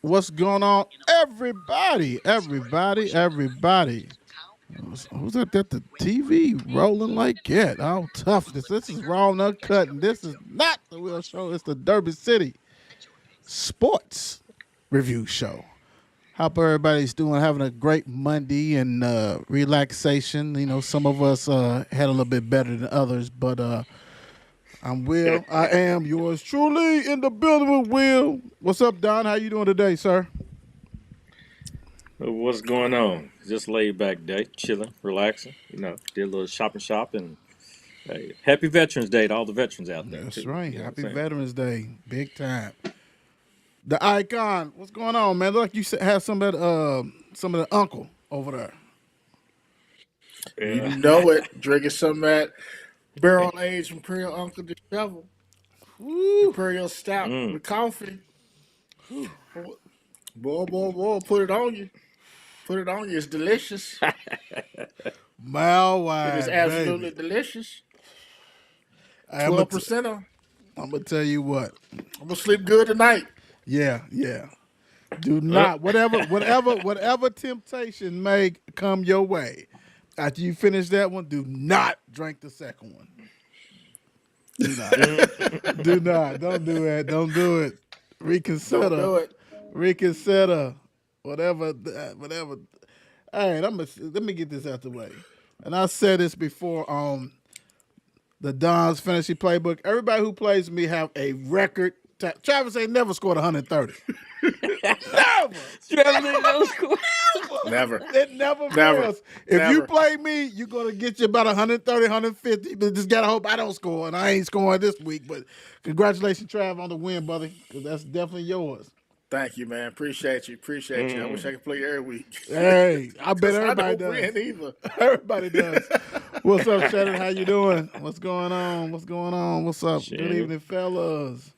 What's going on, everybody? Everybody. Who's that? That the TV rolling like that? Oh, toughness. This is Raw and Uncut, and this is not the Will Show. It's the Derby City Sports Review Show. Hope everybody's doing, having a great Monday and relaxation. You know, some of us had a little bit better than others, but I'm Will. I am yours truly in the building with Will. What's up, Don? How you doing today, sir? What's going on? Just laid back day, chilling, relaxing. Did a little shop and hey, happy Veterans Day to all the veterans out there That's too. right. You know what I'm Happy saying? Veterans Day. Big time. The icon. What's going on, man? Look like you have some of the uncle over there. You Yeah. know it. Drinking some of that barrel aged Imperial Uncle Dishevel, Woo. Imperial Stout mm. with coffee. Boy, boy, boy, put it on you. Put it on you. It's delicious. Mile It is wide, absolutely baby. delicious. I'm gonna 12%. I'm gonna tell you what. I'm gonna sleep good tonight. Yeah, yeah. Do Uh, not whatever temptation may come your way. After you finish that one, do not drink the second one. Do not. Do not. Don't do that. Don't do it. Don't Reconsider. do it. Reconsider. Whatever. All right, let me get this out the way. And I said this before on the Don's Fantasy Playbook. Everybody who plays me have a record. Travis ain't never scored 130. Never. Traveling in those cool. Never. It never Never. fails. If you Never. play me, you're going to get you about 130, 150. But just got to hope I don't score. And I ain't scoring this week. But congratulations, Trav, on the win, brother. Because that's definitely yours. Thank you, man. Appreciate you. Appreciate you. I wish I could play every week. Hey, I bet Because I everybody don't does. win either. Everybody does. What's up, Shannon? How you doing? What's going on? What's going on? What's up? Good Shit. evening, fellas.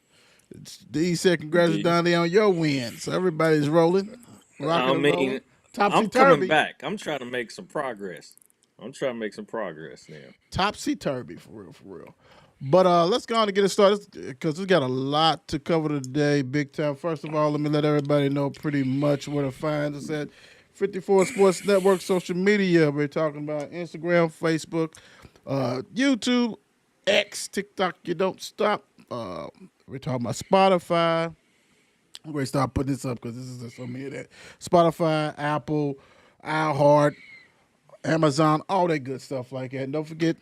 D said congratulations, D. Donnie, on your win. So everybody's rolling, rocking I and rolling. mean, Topsy I'm coming turvy. back. I'm trying to make some progress. I'm trying to make some progress now. Topsy turvy, for real, for real. But let's go on and get it started because we got a lot to cover today, big time. First of all, let me let everybody know pretty much where to find us at 54 Sports Network social media. We're talking about Instagram, Facebook, YouTube, X, TikTok. You don't stop. We're talking about Spotify. I'm going to start putting this up because this is so many of that. Spotify, Apple, iHeart, Amazon, all that good stuff like that. And don't forget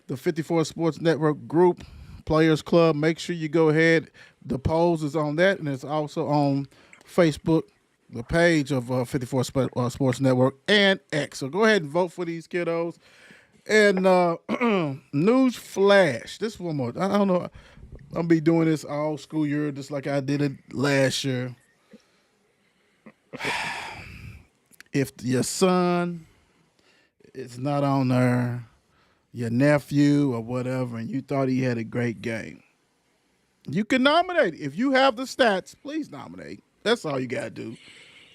the 54 Sports Network group, Players Club. Make sure you go ahead. The polls is on that, and it's also on Facebook, the page of 54 Sports Network and X. So go ahead and vote for these kiddos. And news flash. This one more. I don't know. I'm gonna be doing this all school year, just like I did it last year. If your son is not on there, your nephew or whatever, and you thought he had a great game, you can nominate. If you have the stats, please nominate. That's all you gotta do.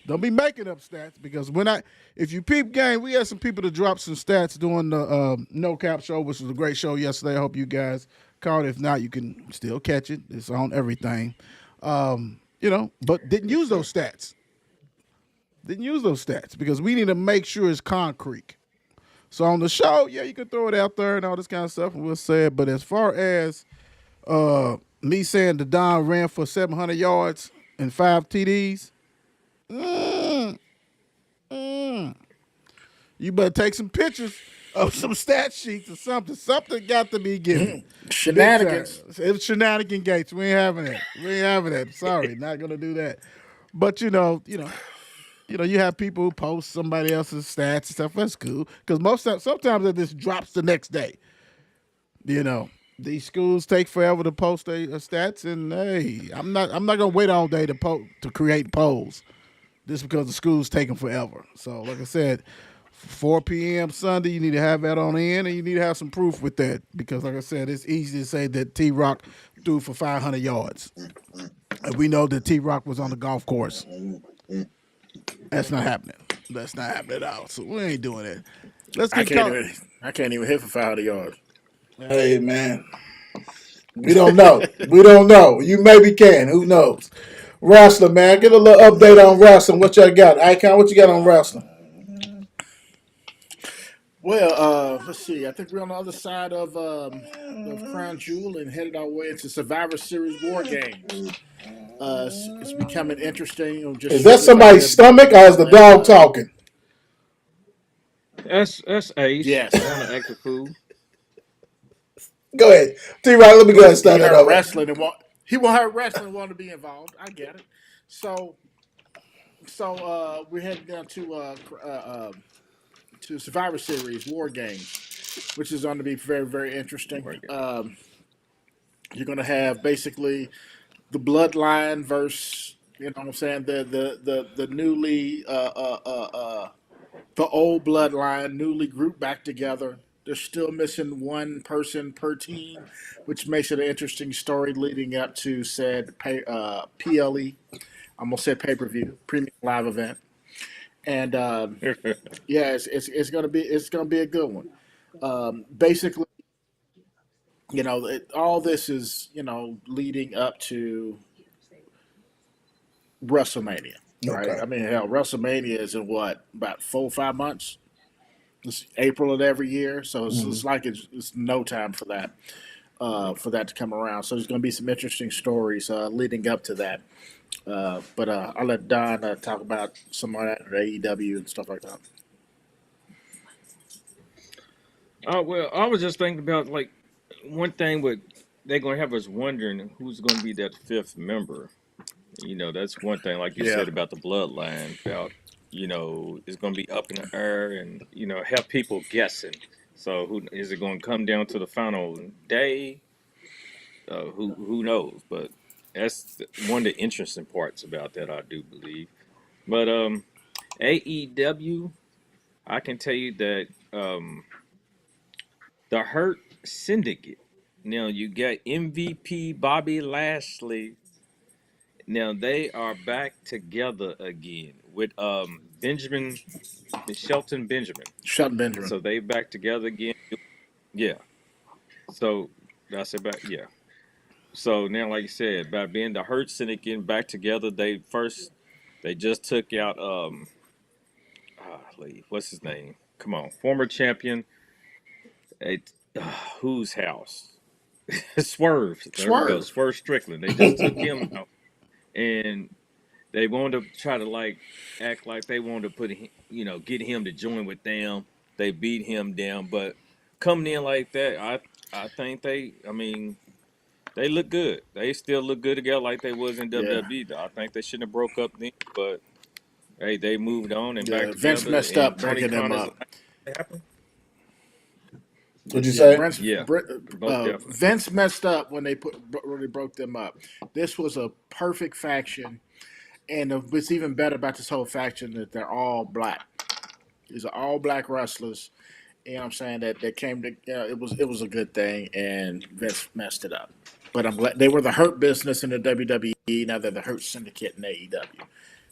Don't be making up stats because if you peep game, we had some people to drop some stats during the No Cap show, which was a great show yesterday. I hope you guys caught it. If not, you can still catch it. It's on everything. But didn't use those stats. Didn't use those stats because we need to make sure it's concrete. So on the show, yeah, you can throw it out there and all this kind of stuff, and we'll say it. But as far as me saying the Don ran for 700 yards and 5 TDs, you better take some pictures of some stat sheets or something. Something got to be given. Big time. Shenanigans. It's shenanigan gates. We ain't having that. We ain't having that. Sorry, not gonna do that. But you have people who post somebody else's stats and stuff. That's cool because sometimes it just drops the next day. You know, these schools take forever to post their stats, and hey, I'm not gonna wait all day to create polls just because the school's taking forever. So, like I said, 4 p.m. Sunday, you need to have that on in, and you need to have some proof with that because, like I said, it's easy to say that T Rock threw for 500 yards, and we know that T Rock was on the golf course. That's not happening. That's not happening at all. So we ain't doing it. Let's I get can't caught. even. I can't even hit for 500 yards. Hey man, we don't know. We don't know. You maybe can. Who knows? Wrestling, man. Get a little update on wrestling. What y'all got? Icon, what you got on wrestling? Well, let's see. I think we're on the other side of Crown Jewel and headed our way into Survivor Series War Games. It's becoming interesting. Just Is that strictly about somebody's stomach or is the wrestling. dog talking? That's Ace Yes, on the active food. Go ahead. T-Rock, let me go ahead and he start that heard over. wrestling and want to be involved. I get it. So we're heading down to Survivor Series War Games, which is going to be very very interesting. You're going to have basically the bloodline versus what I'm saying, the newly the old bloodline newly grouped back together. They're still missing one person per team, which makes it an interesting story leading up to said PLE. I'm gonna say pay per view premium live event, and yeah, it's gonna be a good one. Basically, all this is leading up to WrestleMania, right? Okay. I mean, hell, WrestleMania is in what, about 4 or 5 months? It's April of every year, so it's like it's no time for that to come around. So there's going to be some interesting stories leading up to that. But I'll let Don talk about some of that, AEW and stuff like that. Oh well, I was just thinking about like one thing with they're gonna have us wondering who's gonna be that fifth member. That's one thing, like you Yeah, said about the bloodline, about it's gonna be up in the air and have people guessing. So who is it gonna come down to the final day? Who knows? But one of the interesting parts about that, I do believe. But AEW, I can tell you that the Hurt Syndicate. Now you got MVP Bobby Lashley. Now they are back together again with Benjamin Shelton Benjamin. Shelton Benjamin. So they back together again. Yeah. So that's it back. Yeah. So now, like you said, by being the Hurt Syndicate back together, they just took out what's his name? Come on, former champion at whose house? Swerve. There we go. Swerve. Swerve Strickland. They just took him out, and they wanted to try to act like they wanted to get him to join with them. They beat him down, but coming in like that, I think I mean, they look good. They still look good together like they was in Yeah, WWE. I think they shouldn't have broke up then, but hey, they moved on and back yeah. Vince together. messed And up Tony breaking them Khan is up. happened. What'd you Yeah, say? Yeah, most definitely. Vince messed up when they broke them up. This was a perfect faction, and what's even better about this whole faction that they're all black. These are all black wrestlers. You know what I'm saying? That came to it was a good thing, and Vince messed it up. But I'm glad they were the Hurt Business in the WWE. Now they're the Hurt Syndicate in AEW.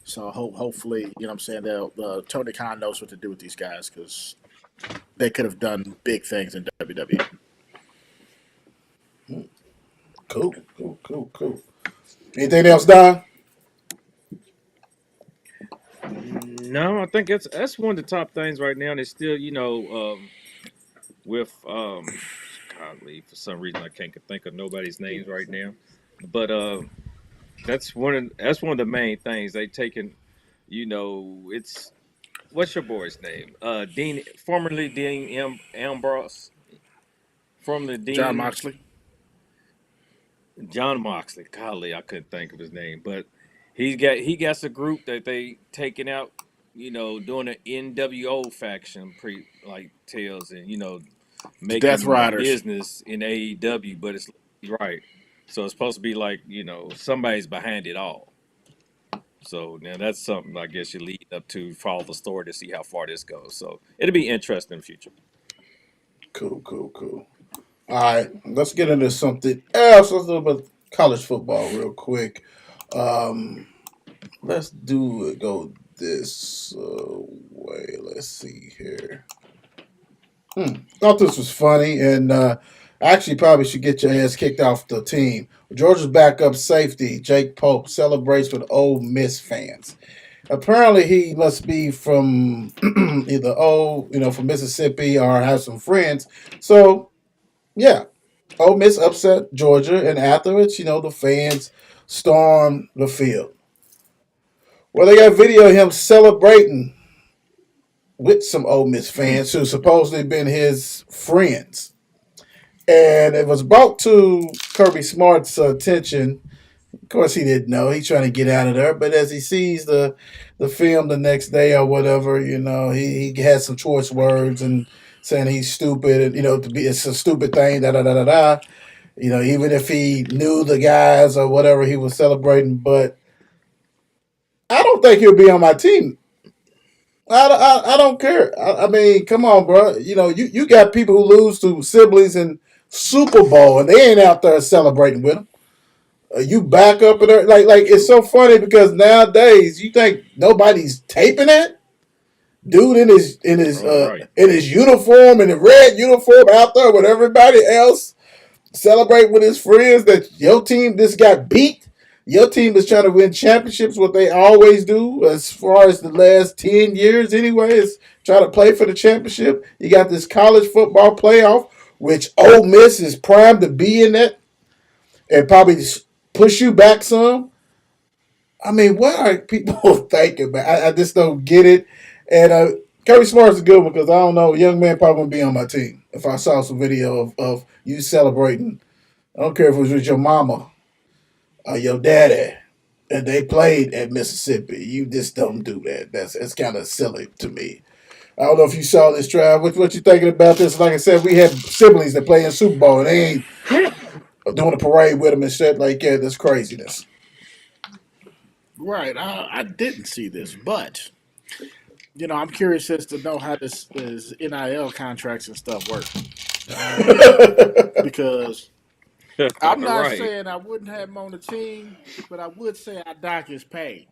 So hopefully, you know what I'm saying, Tony Khan knows what to do with these guys because they could have done big things in WWE. Cool, cool, cool, cool. Anything else, Don? No, I think that's one of the top things right now. And it's still, with golly, for some reason I can't think of nobody's names right now. But that's one of the main things they taken. It's what's your boy's name? Dean, formerly Dean Ambrose, formerly John Dean Moxley. John Moxley. Golly, I couldn't think of his name, but he got a group that they taking out. Doing an NWO faction, pre like Tails, and The Death making Riders. business in AEW, but it's right. So it's supposed to be like somebody's behind it all. So now that's something I guess you lead up to follow the story to see how far this goes. So it'll be interesting in the future. Cool, cool, cool. All right, let's get into something else. Let's do about college football real quick. Um, let's do it. Go this way. Let's see here. Thought this was funny, and Actually, probably should get your ass kicked off the team. Georgia's backup safety, Jake Pope, celebrates with Ole Miss fans. Apparently, he must be from either from Mississippi or have some friends. So, yeah, Ole Miss upset Georgia, and afterwards, the fans stormed the field. Well, they got video of him celebrating with some Ole Miss fans who supposedly been his friends. And it was brought to Kirby Smart's attention. Of course, he didn't know. He's trying to get out of there. But as he sees the film the next day or whatever, he has some choice words and saying he's stupid and it's a stupid thing. Da da da da da. Even if he knew the guys or whatever he was celebrating, but I don't think he'll be on my team. I don't care. I mean, come on, bro. You got people who lose to siblings in Super Bowl and they ain't out there celebrating with them. You back up and like it's so funny because nowadays you think nobody's taping that dude in Right. his uniform, in the red uniform, out there with everybody else, celebrate with his friends that your team just got beat. Your team is trying to win championships, what they always do, as far as the last 10 years anyway, is try to play for the championship. You got this college football playoff, which Ole Miss is primed to be in that and probably push you back some. I mean, what are people thinking, man? I just don't get it. And Kirby Smart is a good one because I don't know, a young man probably wouldn't be on my team if I saw some video of you celebrating. I don't care if it was with your mama or your daddy and they played at Mississippi. You just don't do that. It's kind of silly to me. I don't know if you saw this, Trav. What you thinking about this? Like I said, we have siblings that play in Super Bowl and they ain't doing a parade with them and shit like that. That's craziness. Right. I didn't see this, but I'm curious as to know how this NIL contracts and stuff work. Because I'm not Right. saying I wouldn't have him on the team, but I would say I dock his pay.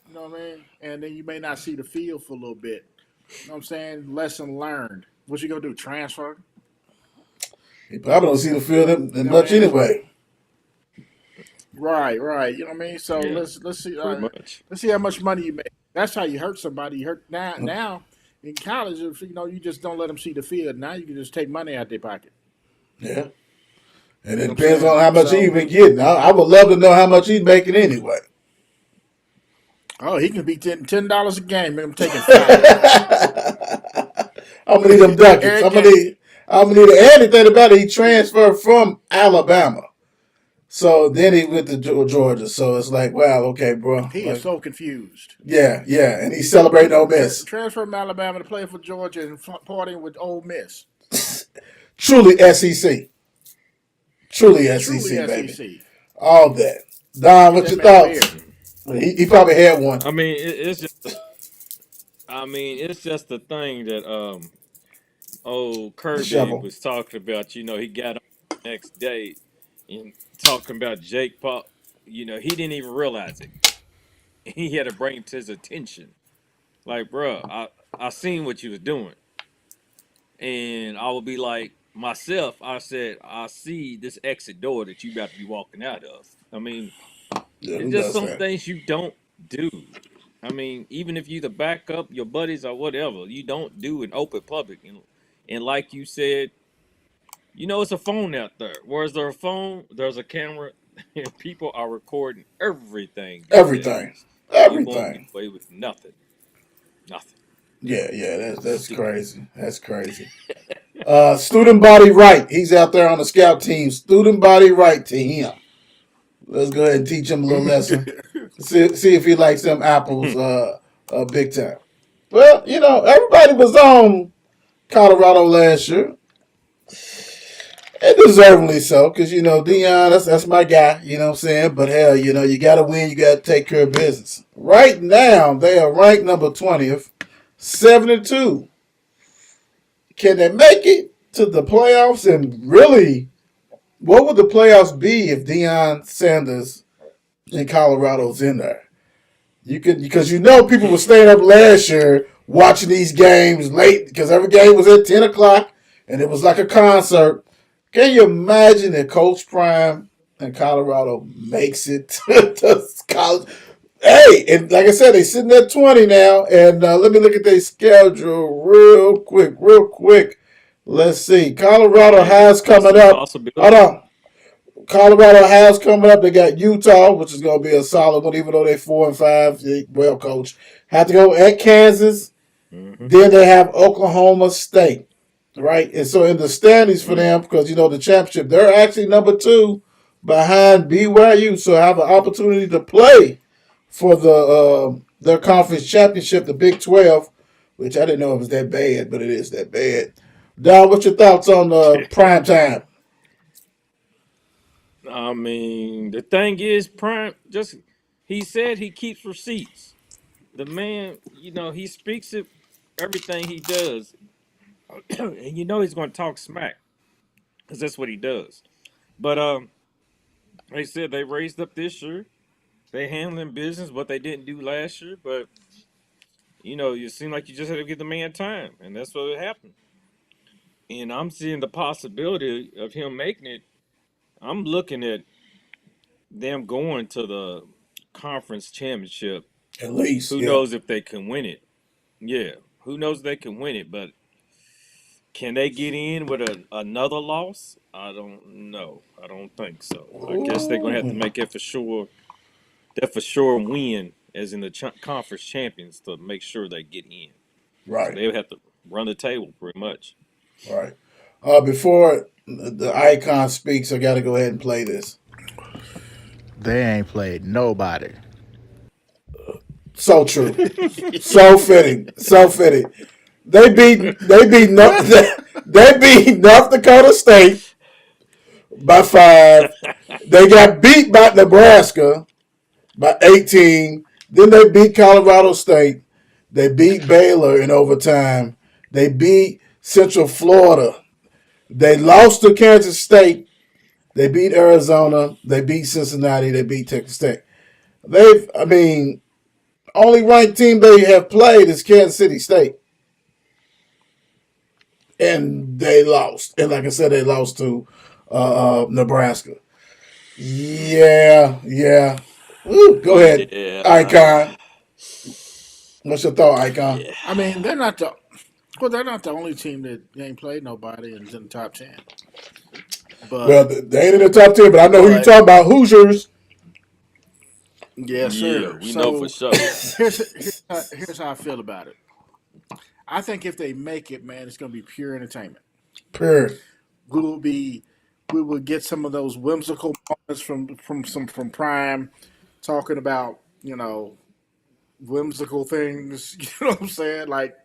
You know what I mean? And then you may not see the field for a little bit. You know what I'm saying? Lesson learned. What you gonna do? Transfer? He probably don't see the field that You know much what I mean? anyway. Right. You know what I mean? So Yeah. let's see Pretty much. let's see how much money you make. That's how you hurt somebody. You hurt now in college. If you just don't let them see the field. Now you can just take money out their pocket. Yeah. And You it know what I'm depends on saying? how much he So even getting. I would love to know how much he's making anyway. he can be $10 a game. I'm taking 5 I'm gonna need them ducats. every game. I'm gonna need anything about it. He transferred from Alabama. So then he went to Georgia. So it's like, wow, okay, bro. He is Like, so confused. yeah. And he's celebrating Ole Miss. Transfer from Alabama to play for Georgia and partying with Ole Miss. Truly SEC. Truly Truly SEC, baby. SEC. All that. Don, Get what's that your man a thoughts? beer. He probably had one. I mean, it's just the thing that old The Kirby shovel. was talking about. He got on the next day and talking about Jake Paul. He didn't even realize it. He had to bring it to his attention. Like, bro, I seen what you was doing, and I would be like myself. I said, I see this exit door that you about to be walking out of. I mean, Yeah, it's who just does some that? things you don't do. I mean, even if you the backup, your buddies or whatever, you don't do in open public. And like you said, it's a phone out there. Whereas there's a phone, there's a camera, and people are recording everything these Everything. days. You won't get Everything. away with nothing. Nothing. Yeah, that's Stupid. crazy. That's crazy. Student body right. He's out there on the scout team. Student body right to him. Let's go ahead and teach him a little lesson. See if he likes them apples big time. Well, everybody was on Colorado last year. And deservingly so, because, Dion, that's my guy, you know what I'm saying? But hell, you got to win, you got to take care of business. Right now, they are ranked number 20th, 7-2. Can they make it to the playoffs? And really, what would the playoffs be if Deion Sanders in Colorado's in there? Because people were staying up last year watching these games late because every game was at 10 o'clock and it was like a concert. Can you imagine if Coach Prime in Colorado makes it to college? Hey, and like I said, they sitting at 20 now. And let me look at their schedule real quick, real quick. Let's see. Colorado Hey, has that's coming a up. Hold possibility. on. Colorado has coming up. They got Utah, which is going to be a solid one, even though they're 4-5. Well, coach. Have to go at Kansas. Hmm. Then they have Oklahoma State, right? And so in the standings for Mm. them, because the championship, they're actually number 2 behind BYU. So have an opportunity to play for their conference championship, the Big 12, which I didn't know it was that bad, but it is that bad. Don, what's your thoughts on prime time? I mean, the thing is, Prime just he said he keeps receipts. The man, he speaks it everything he does, and he's going to talk smack because that's what he does. But they said they raised up this year. They handling business what they didn't do last year, but you seem like you just had to give the man time, and that's what happened. And I'm seeing the possibility of him making it. I'm looking at them going to the conference championship. At least, Who yeah. knows if they can win it? Yeah, who knows if they can win it? But can they get in with another loss? I don't know. I don't think so. I guess they're gonna have to Ooh, make it for sure. That for sure win, as in the conference champions, to make sure they get in. So right, they would have to run the table pretty much. right. Before the icon speaks, I got to go ahead and play this. They ain't played nobody. So true, so fitting, so fitting. They beat North Dakota State by 5. They got beat by Nebraska by 18. Then they beat Colorado State. They beat Baylor in overtime. They beat Central Florida. They lost to Kansas State. They beat Arizona. They beat Cincinnati. They beat Texas Tech. I mean, only ranked team they have played is Kansas City State. And they lost. And like I said, they lost to Nebraska. Yeah, yeah. Ooh, go ahead, Yeah, Icon. What's your thought, Icon? yeah, I mean, they're not the only team that ain't played nobody and is in the top 10. Well, But they ain't in the top 10, but I know who you but talking about. Hoosiers. yes, yeah. sir. We know for So sure. here's how I feel about it. I think if they make it, man, it's going to be pure entertainment. Period. We will be we will get some of those whimsical moments from Prime talking about whimsical things. You know what I'm saying? Like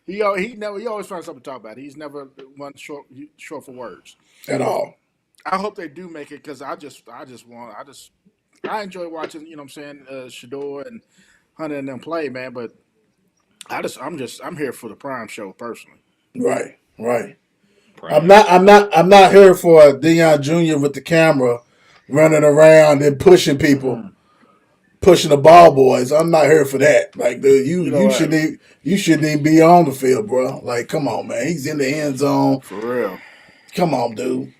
he always finds something to talk about. He's never one short for words. At all. I hope they do make it because I enjoy watching. You know what I'm saying? Shador and Hunter and them play, man. But I'm here for the Prime show personally. Right, right. I'm Prime not. I'm show. not. I'm not here for Deion Jr. with the camera running around and pushing people, Hmm. pushing the ball boys. I'm not here for that. Like You know what? you shouldn't even be on the field, bro. Like, come on, man. He's in the end zone. For real. Come on, dude.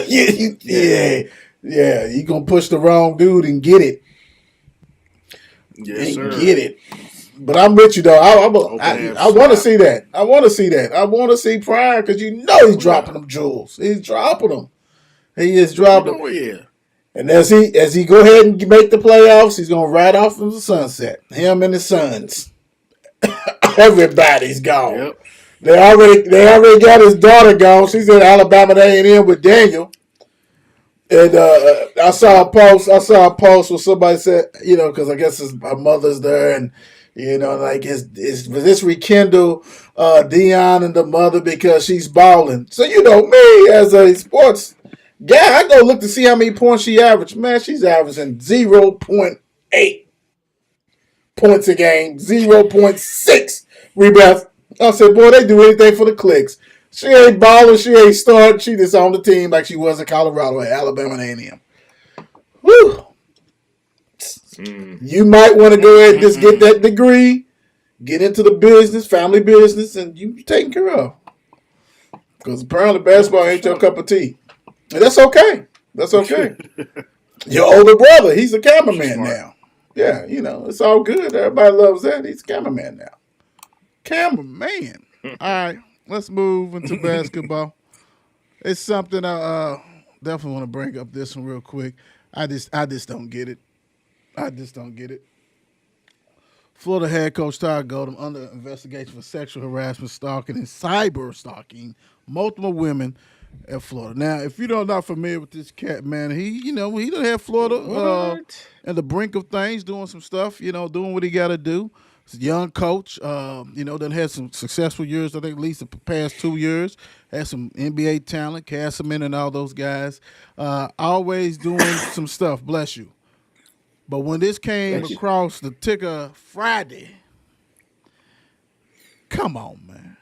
Yeah. Yeah, yeah. You gonna push the wrong dude and get it, Yes, and sir. get it. But I'm with you though. Open air I want to slap. see that. I want to see that. I want to see Pryor because he's Oh yeah. dropping them jewels. He's dropping them. He is You dropping. know he is. And as he go ahead and make the playoffs, he's gonna ride off into the sunset. Him and his sons. Everybody's gone. Yep. They already got his daughter gone. She's in Alabama A&M with Daniel. And I saw a Yep. post. I saw a post where somebody said, because I guess her mother's there, and like is this rekindle Dion and the mother because she's balling. So me as a sports guy, I go look to see how many points she averaged. Man, she's averaging 0.8 points a game, 0.6 rebounds. I said, boy, they do anything for the clicks. She ain't balling. She ain't starting. She just on the team like she was in Colorado at Alabama and A&M. Whew. Mm. You might want to go ahead and just get Mm-mm-mm. that degree, get into the business, family business, and you taken care of. Because apparently basketball ain't your cup of tea. And that's okay. That's okay. Your older brother, he's a cameraman Smart. now. Yeah, it's all good. Everybody loves that. He's a cameraman now. Cameraman. All right, let's move into basketball. It's something I definitely want to bring up this one real quick. I just don't get it. I just don't get it. Florida head coach Todd Golden under investigation for sexual harassment, stalking, and cyber stalking multiple women at Florida. Now, if you're not familiar with this cat, man, he done had Florida What? at the brink of things, doing some stuff, doing what he got to do. He's a young coach, done had some successful years. I think at least the past 2 years, had some NBA talent, Castleman and all those guys, always doing some stuff. Bless you. But when this came across the ticker Friday, come on, man.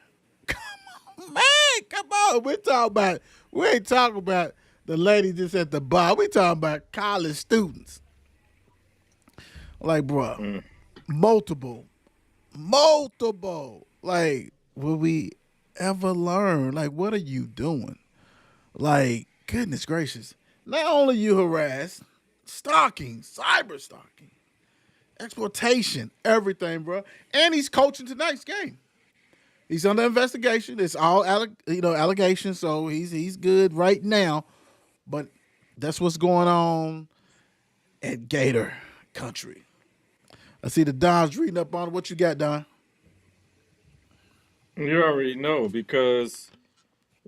Come on. We ain't talking about the lady just at the bar. We talking about college students. Like, bro, multiple. Like, will we ever learn? Like, what are you doing? Like, goodness gracious. Not only you harassed, stalking, cyber stalking, exploitation, everything, bro. And he's coaching tonight's game. He's under investigation. It's all allegations, so he's good right now. But that's what's going on at Gator Country. I see the Don's reading up on it. What you got, Don? You already know because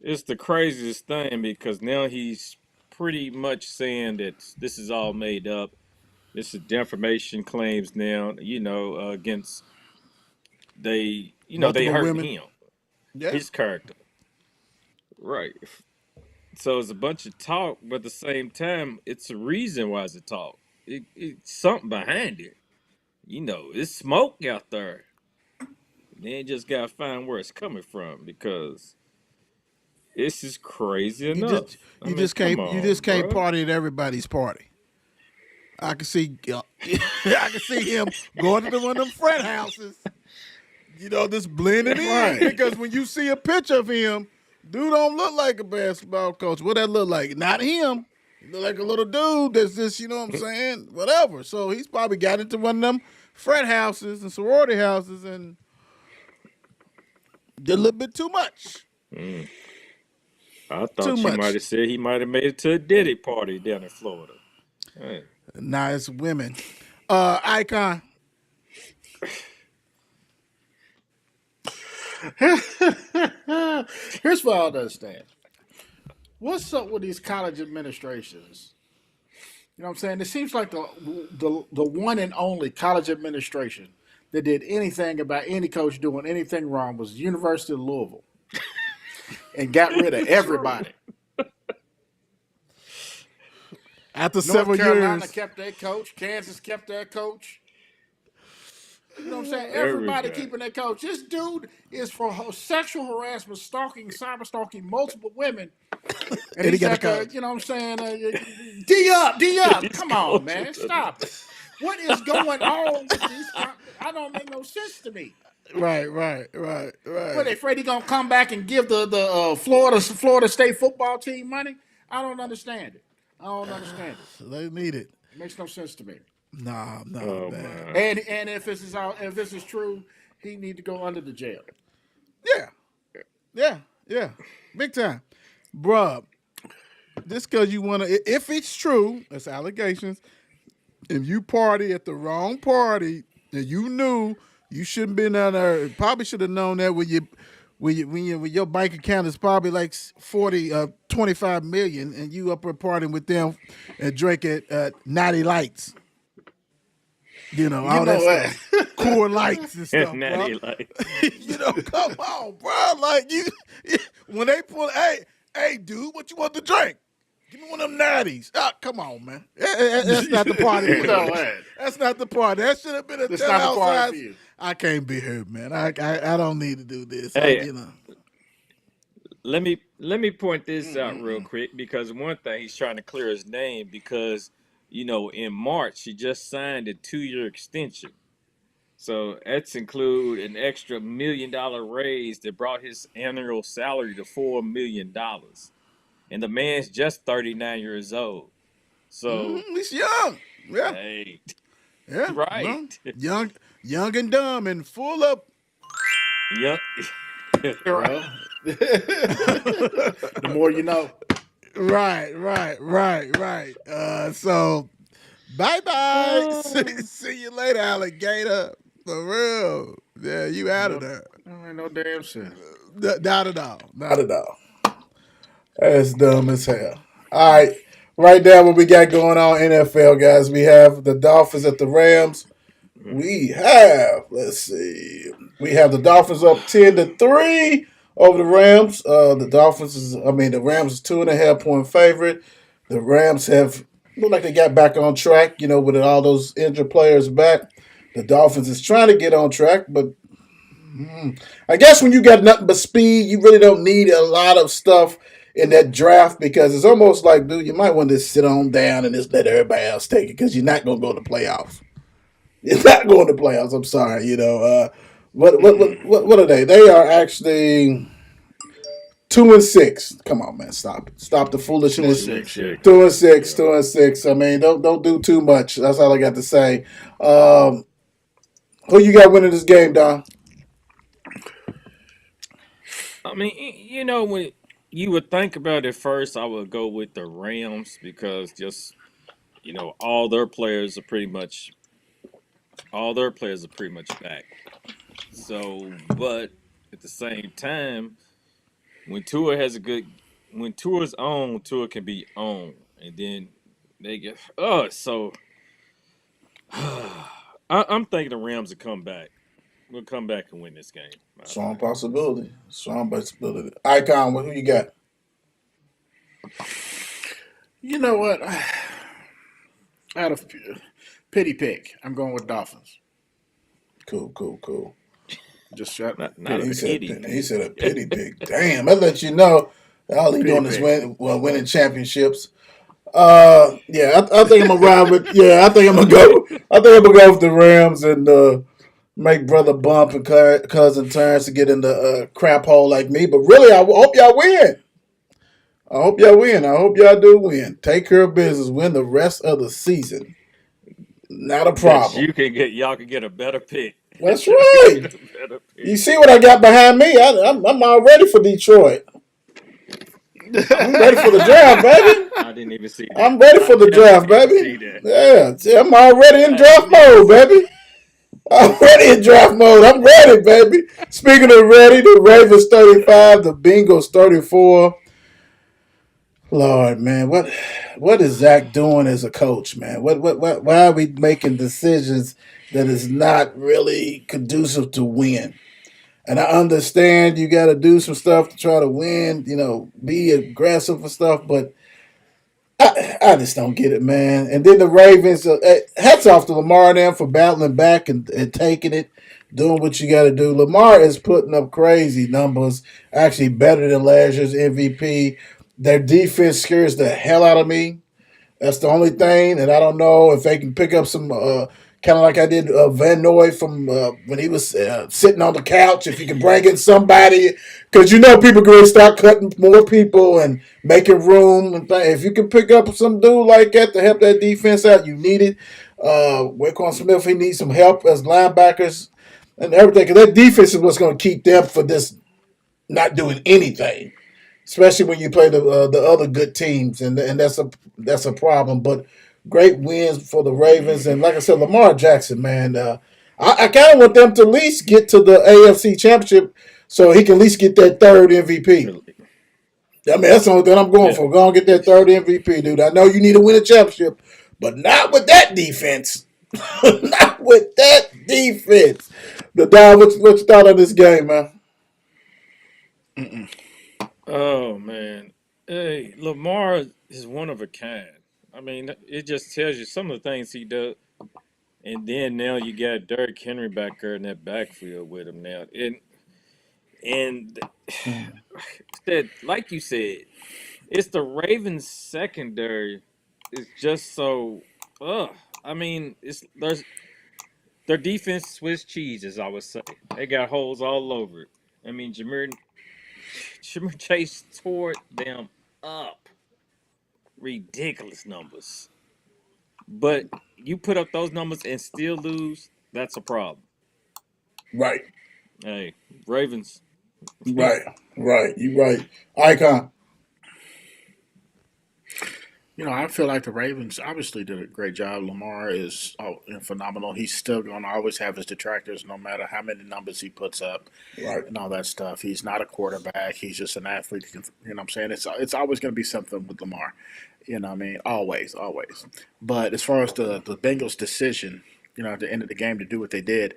it's the craziest thing because now he's pretty much saying that this is all made up. This is defamation claims now, against they Multiple hurt women. him, Yeah. his character. Right. So it's a bunch of talk, but at the same time, it's a reason why it's a talk. It's something behind it. It's smoke out there. Then just gotta find where it's coming from because this is crazy You just enough. I mean, come you on, just can't bro. party at everybody's party. I can see I can see him going to one of them frat houses. Just blending in Right. because when you see a picture of him, dude don't look like a basketball coach. What that look like? Not him. He look like a little dude that's just, you know what I'm saying? Whatever. So he's probably got into one of them frat houses and sorority houses and did a little bit too much. I Too thought you much. might have said he might have made it to a Diddy party down in Florida. Hey. Nah, it's women. Icon. Here's what I don't understand. What's up with these college administrations? You know what I'm saying? It seems like the one and only college administration that did anything about any coach doing anything wrong was the University of Louisville and got rid of everybody. After North several Carolina years. kept their coach. Kansas kept their coach. You know what I'm saying? Everybody Everybody. keeping their coach. This dude is for sexual harassment, stalking, cyber stalking multiple women. And he he's got like, a coach. you know what I'm saying? D up. Come on, man. Stop it. What is going on with these? I don't make no sense to me. Right. What, they afraid he going to come back and give the Florida State football team money? I don't understand it. They need it. It makes no sense to me. Nah, Oh man. man. And if this is true, he need to go under the jail. Yeah. Big time. Bruh, just because you want to, if it's true, it's allegations, if you party at the wrong party and you knew you shouldn't been down there, probably should have known that when your bank account is probably like 25 million and you up there partying with them and drink at Natty Lights. All that stuff. Core Lights and stuff, Natty bro. like Come on, bro. Like when they pull, hey, dude, what you want to drink? Give me one of them natties. Come on, man. That's not the party. You know what? That's not the party. That should have been a That's 10 not the party outside. for you. I can't be here, man. I don't need to do this. Hey. Let me point this out real quick because one thing he's trying to clear his name because in March he just signed a 2-year extension. So that's include an extra $1 million raise that brought his annual salary to $4 million, and the man's just 39 years old. So He's young. Yeah, hey, yeah. right, Well, young and dumb and full of. yeah, Well, the more you know. Right. So bye bye. See you later, alligator. For real. Yeah, you out of No, there. ain't no damn sense. Not at all. Not at all. That's dumb as hell. All right. Right now, what we got going on NFL, guys, we have the Dolphins at the Rams. We have, let's see, we have the Dolphins up 10-3 over the Rams. The Rams is 2.5 point favorite. The Rams have look like they got back on track, with all those injured players back. The Dolphins is trying to get on track, but I guess when you got nothing but speed, you really don't need a lot of stuff in that draft because it's almost like, dude, you might want to sit on down and just let everybody else take it because you're not going to go to the playoffs. You're not going to playoffs. I'm sorry. What are they? They are actually 2-6. Come on, man, stop it. Stop the 2 and foolishness. 6. Yeah. 2-6. 2-6. I mean, don't do too much. That's all I got to say. Who you got winning this game, Don? I mean, when you would think about it first, I would go with the Rams because just all their players are pretty much back. So, but at the same time, when when Tua's on, Tua can be on, and then they get So I'm thinking the Rams will come back. We'll come back and win this game. Strong possibility. Icon, who you got? You know what? Out of pity pick, I'm going with Dolphins. Cool. Just shut Not a He said pity he pick. said a pity pick. Damn, I let you know all he pity doing is pick. winning championships. Yeah, I think I'm gonna ride with. Yeah, I think I'm gonna go. I think I'm gonna go with the Rams and make brother Bump and cousin Terrence to get in the crap hole like me. But really, I hope y'all win. I hope y'all win. I hope y'all do win. Take care of business. Win the rest of the season. Not a That problem. y'all can get a better pick. That's Y'all can right. get a better pick. You see what I got behind me? I'm all ready for Detroit. I'm ready for the draft, baby. I didn't even see that. I'm ready for the I draft, didn't even see baby. that. Yeah, see, I'm already in I draft didn't even mode, see that. baby. I'm ready in draft mode. I'm ready, baby. Speaking of ready, the Ravens 35, the Bengals 34. Lord, man, what is Zach doing as a coach, man? Why are we making decisions that is not really conducive to win? And I understand you got to do some stuff to try to win, be aggressive and stuff, but I just don't get it, man. And then the Ravens, hats off to Lamar and them for battling back and taking it, doing what you got to do. Lamar is putting up crazy numbers, actually better than last year's MVP. Their defense scares the hell out of me. That's the only thing, and I don't know if they can pick up some, kind of like I did Van Noy from when he was sitting on the couch. If you can bring in somebody, because people going to start cutting more people and making room. And if you can pick up some dude like that to help that defense out, you need it. Waquan Smith, he needs some help as linebackers and everything. Because that defense is what's going to keep them for this not doing anything, especially when you play the other good teams, and that's a problem. But great wins for the Ravens, and like I said, Lamar Jackson, man, I kind of want them to at least get to the AFC Championship, so he can at least get that third MVP. I mean, that's the only thing I'm going Yeah. for. Go and get that third MVP, dude. I know you need to win a championship, but not with that defense. Not with that defense. The Don, what you thought of this game, man? Oh man. Hey, Lamar is one of a kind. I mean, it just tells you some of the things he does. And then now you got Derrick Henry back there in that backfield with him now. And said, like you said, it's the Ravens secondary. It's just so I mean, Their defense Swiss cheese, as I would say. They got holes all over it. I mean, Jameer Chase tore them up. Ridiculous numbers. But you put up those numbers and still lose, that's a problem. Right, Hey, Ravens. right, right. You right. Icon. I feel like the Ravens obviously did a great job. Lamar is phenomenal. He's still going to always have his detractors, no matter how many numbers he puts up Right. and all that stuff. He's not a quarterback. He's just an athlete. What I'm saying? It's always going to be something with Lamar. What I mean? Always, always. But as far as the Bengals' decision, at the end of the game to do what they did,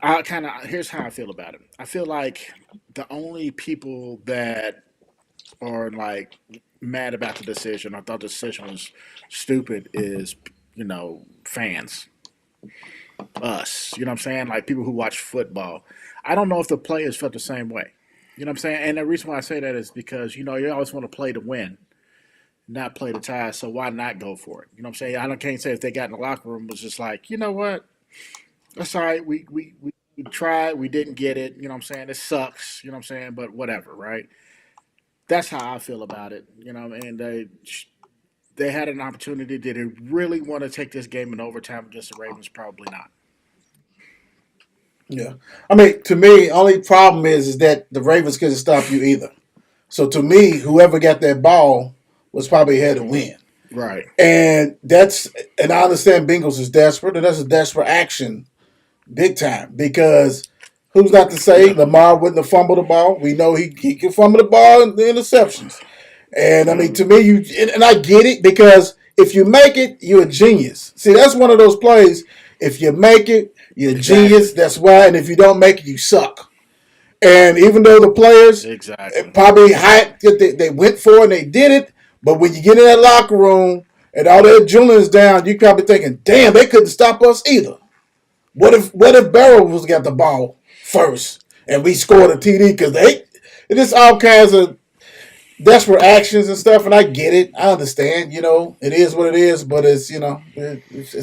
here's how I feel about it. I feel like the only people that are like mad about the decision, I thought the decision was stupid, is fans, us. You know what I'm saying? Like people who watch football. I don't know if the players felt the same way. You know what I'm saying? And the reason why I say that is because you always want to play to win, not play to tie. So why not go for it? You know what I'm saying? Can't say if they got in the locker room was just like, you know what? That's all right. We tried. We didn't get it. You know what I'm saying? It sucks. You know what I'm saying? But whatever, right? That's how I feel about it. And they had an opportunity. Did they really want to take this game in overtime against the Ravens? Probably not. Yeah. I mean, to me, only problem is that the Ravens couldn't stop you either. So to me, whoever got that ball was probably had to win. Right. And I understand Bengals is desperate, and that's a desperate action big time because who's not to say Lamar wouldn't have fumbled the ball? We know he can fumble the ball in the interceptions. And I mean, to me, and I get it because if you make it, you're a genius. See, that's one of those plays. If you make it, you're a genius. That's why. And if you don't make it, you suck. And even though the players Exactly. probably hyped that they went for it and they did it, but when you get in that locker room and all that adrenaline's down, you're probably thinking, "Damn, they couldn't stop us either." What if Barrow was got the ball first and we scored a TD because it is all kinds of desperate actions and stuff, and I get it. I understand. It is what it is, but it's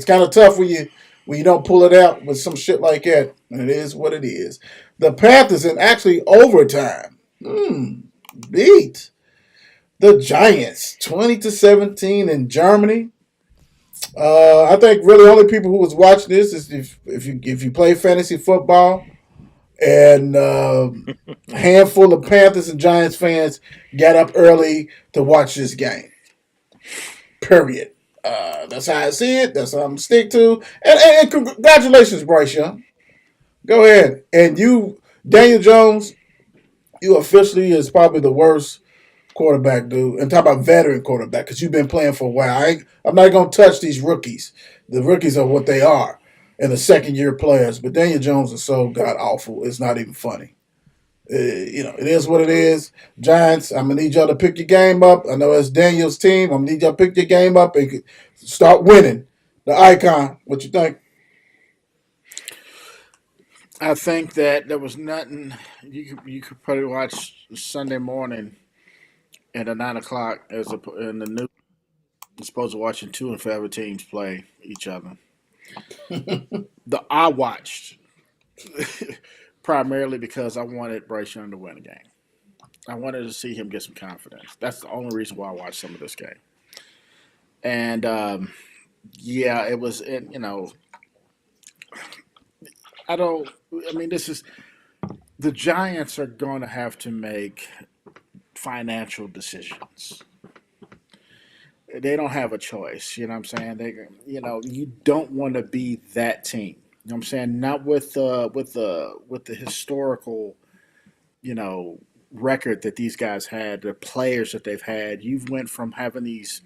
kind of tough when you don't pull it out with some shit like that. And it is what it is. The Panthers in actually overtime beat the Giants 20-17 in Germany. I think really only people who was watching this is if you play fantasy football, and a handful of Panthers and Giants fans got up early to watch this game. Period. That's how I see it. That's how I'm gonna stick to. And congratulations, Bryce Young. Go ahead. And you, Daniel Jones, you officially is probably the worst quarterback, dude. And talk about veteran quarterback because you've been playing for a while. I'm not going to touch these rookies. The rookies are what they are and the second-year players. But Daniel Jones is so god-awful. It's not even funny. It is what it is. Giants, I'm going to need y'all to pick your game up. I know it's Daniel's team. I'm going to need y'all to pick your game up and start winning. The Icon, what you think? I think that there was nothing you could probably watch Sunday morning at 9 o'clock in the news. As opposed to watching two and forever teams play each other. I watched primarily because I wanted Bryce Young to win a game. I wanted to see him get some confidence. That's the only reason why I watched some of this game. And it was. I don't. I mean, this is the Giants are going to have to make financial decisions. They don't have a choice. You know what I'm saying? You don't want to be that team. You know what I'm saying? Not with the historical, record that these guys had, the players that they've had. You've went from having these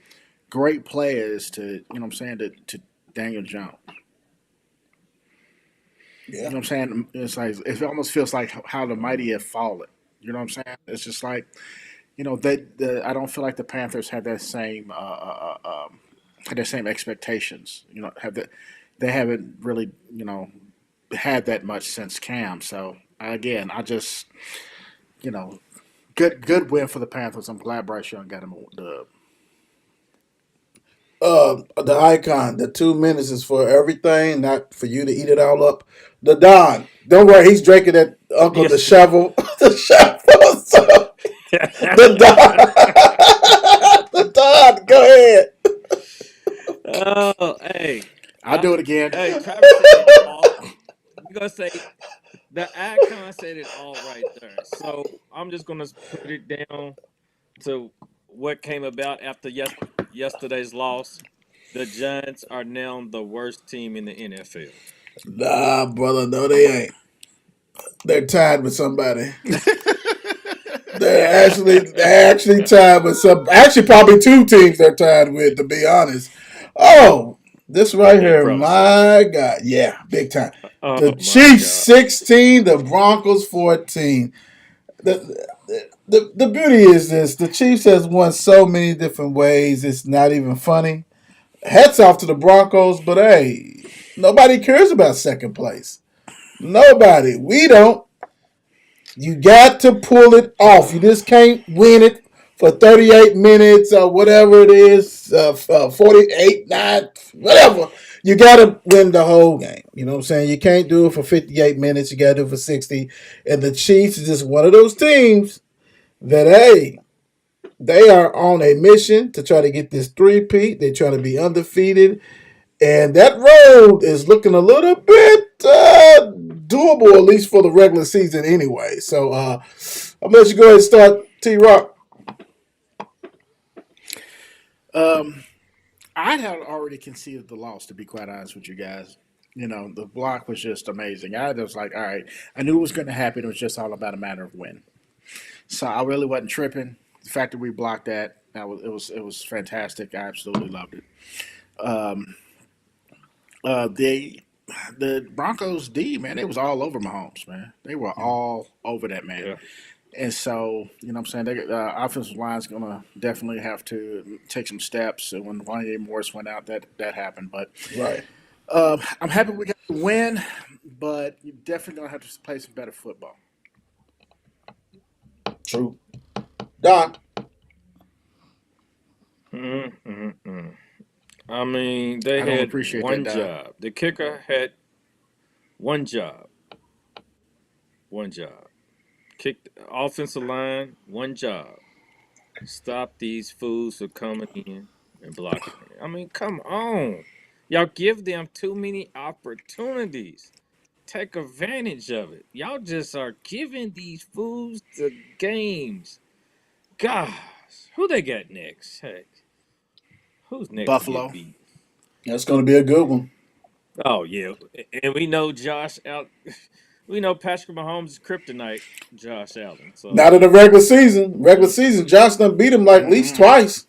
great players to, what I'm saying, to Daniel Jones. Yeah. You know what I'm saying? It's like it almost feels like how the mighty have fallen. You know what I'm saying? It's just like I don't feel like the Panthers had that same expectations. They haven't really had that much since Cam. So again, I just good win for the Panthers. I'm glad Bryce Young got him a dub. the icon. The 2 minutes is for everything, not for you to eat it all up. The Don. Don't worry, he's drinking that Uncle the Yes. shovel. The shovel. So, the Don. The Don. Go ahead. Oh, hey, I'll do it again. hey, Travis said it all. You gonna say the icon said it all right there. So I'm just gonna put it down to what came about after yesterday's loss. The Giants are now the worst team in the NFL. Nah, brother. No, they ain't. They're tied with somebody. They're actually tied with some. Actually, probably two teams they're tied with. To be honest. Oh, this right Yeah, here, probably so. my God, yeah, big time. The Oh my Chiefs God. 16, the Broncos 14. The beauty is this: the Chiefs has won so many different ways. It's not even funny. Hats off to the Broncos, but hey, nobody cares about second place. Nobody. We don't. You got to pull it off. You just can't win it for 38 minutes or whatever it is, 48, 9, whatever. You got to win the whole game. You know what I'm saying? You can't do it for 58 minutes. You got to do it for 60. And the Chiefs is just one of those teams that, hey, they are on a mission to try to get this three-peat. They try to be undefeated. And that road is looking a little bit doable, at least for the regular season anyway. So I'm going to let you go ahead and start, T Rock. I had already conceded the loss, to be quite honest with you guys. The block was just amazing. I was like, all right, I knew it was going to happen. It was just all about a matter of when. So I really wasn't tripping. The fact that we blocked that was fantastic. I absolutely loved it. Um, the Broncos D, man, they was all over Mahomes, man. They were all over that man. Yeah. And so, what I'm saying, the offensive line's going to definitely have to take some steps. And when Vontae Morris went out, that happened. But Right. I'm happy we got the win, but you definitely going to have to play some better football. True. Don. Mm-mm-mm. I mean, they I don't had appreciate that, one Don. job. The kicker had one job. One job. Kick the offensive line. One job. Stop these fools from coming in and blocking it. I mean, come on. Y'all give them too many opportunities. Take advantage of it. Y'all just are giving these fools the games. Gosh, who they got next? Heck, who's next to get Buffalo. beat? That's going to be a good one. Oh yeah, and we know Josh out. We know Patrick Mahomes is kryptonite. Josh Allen. So Not in the regular season. Regular mm, season, Josh done beat him like at least Mm-mm. twice.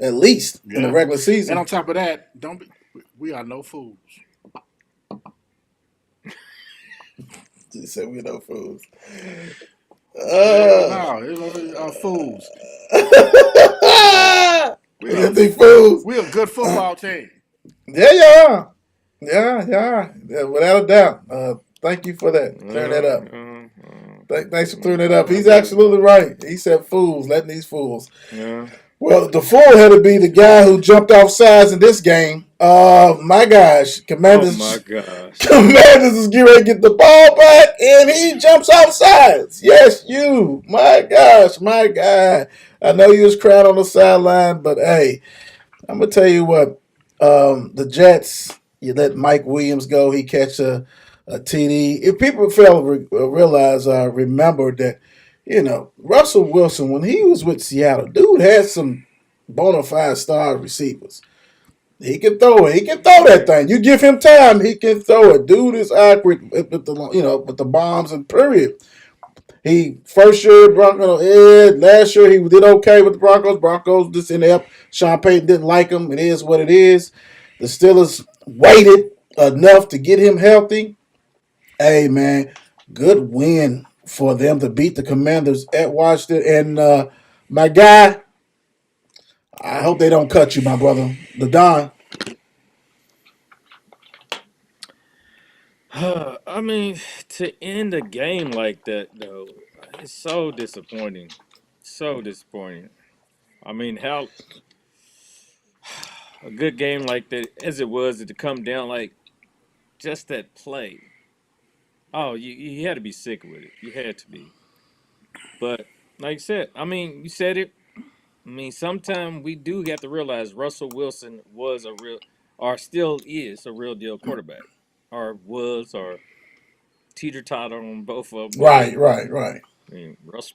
At least in the Yeah. regular And season. on top of that, don't be, we are no fools. He said we no fools. Hell Uh, no, we are fools. We you are think fools? we a good football team. Yeah, yeah. Yeah, without a doubt. Thank you for that. Clearing that up. Thanks for clearing that up. He's absolutely right. He said fools, letting these fools. yeah. Well, the fool had to be the guy who jumped off sides in this game. My gosh, Oh my Commanders. gosh. Commanders is getting ready to get the ball back, and he jumps off sides. Yes, you. My gosh, my God. I know you was crying on the sideline, but hey, I'm gonna tell you what. The Jets. You let Mike Williams go. He catch a TD. If people fail to realize, remember that, Russell Wilson when he was with Seattle, dude had some bona fide star receivers. He can throw it. He can throw that thing. You give him time, he can throw it. Dude is accurate with the bombs and period. He first year Broncos, last year he did okay with the Broncos. Broncos just in there. Sean Payton didn't like him. It is what it is. The Steelers waited enough to get him healthy. Hey man, good win for them to beat the Commanders at Washington. And my guy, I hope they don't cut you, my brother. The Don. I mean, to end a game like that though, it's so disappointing. So disappointing. I mean, how a good game like that as it was to come down like just that play. Oh, you had to be sick with it. You had to be. But like I said, I mean, you said it. I mean, sometimes we do have to realize Russell Wilson was a real, or still is a real deal quarterback, or was, or teeter totter on both of them. But Right, right, right. I mean, Russ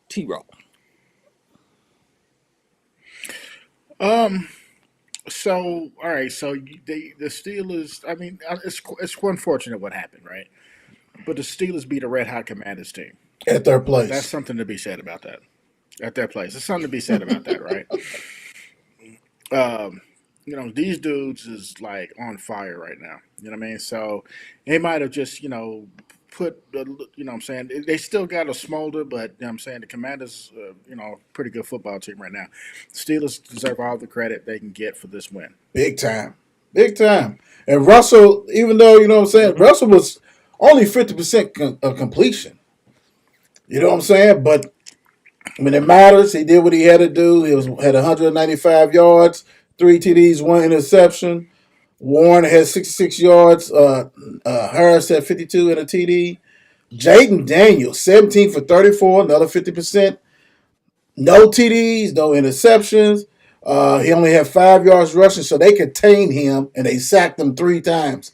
T. Raw. Um. So all right. So the Steelers. I mean, it's unfortunate what happened, right? But the Steelers beat a red hot Commanders team. At their That's place. something to be said about that. At their place, there's something to be said about that, right? Um. These dudes is like on fire right now. You know what I mean? So they might have just put what I'm saying, they still got a smolder, but I'm saying the Commanders, pretty good football team right now. Steelers deserve all the credit they can get for this win. Big time. Big time. And Russell, even though, you know what I'm saying, Hmm. Russell was only 50% completion. You know what I'm saying? But when it matters, he did what he had to do. He had 195 yards, 3 TDs, 1 interception. Warren had 66 yards. Harris had 52 and a TD. Jaden Daniels, 17 for 34, another 50%. No TDs, no interceptions. He only had 5 yards rushing, so they contained him and they sacked him 3 times.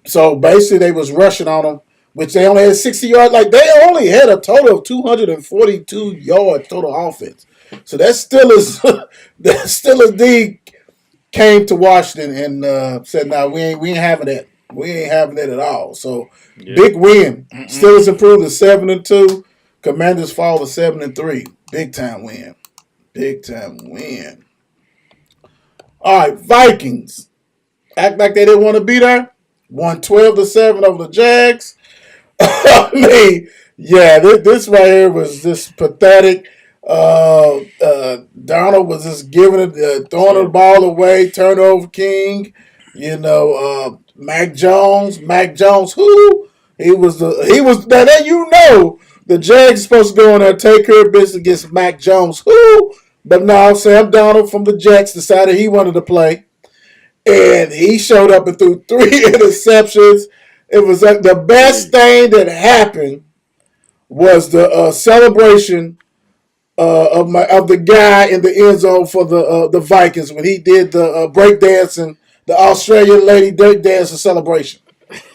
So basically they was rushing on him, which they only had 60 yards. Like they only had a total of 242 yards total offense. So that still is that still is D came to Washington and said, "Nah, we ain't having that. We ain't having that at all." So Yeah. big win. Mm-mm. Steelers improved to 7-2. Commanders fall to 7-3. Big time win. Big time win. All right, Vikings act like they didn't want to be there. Won 12-7 over the Jags. I mean, yeah, this right here was just pathetic. Donald was just giving it, throwing the Terrible. ball away, turnover king. Mac Jones, who he was now that the Jags supposed to go in there and take care of business against Mac Jones, who, but now Sam Donald from the Jets decided he wanted to play, and he showed up and threw 3 interceptions. It was like the best Jeez. thing that happened was the celebration of the guy in the end zone for the Vikings when he did the break dance and the Australian lady break dance and celebration.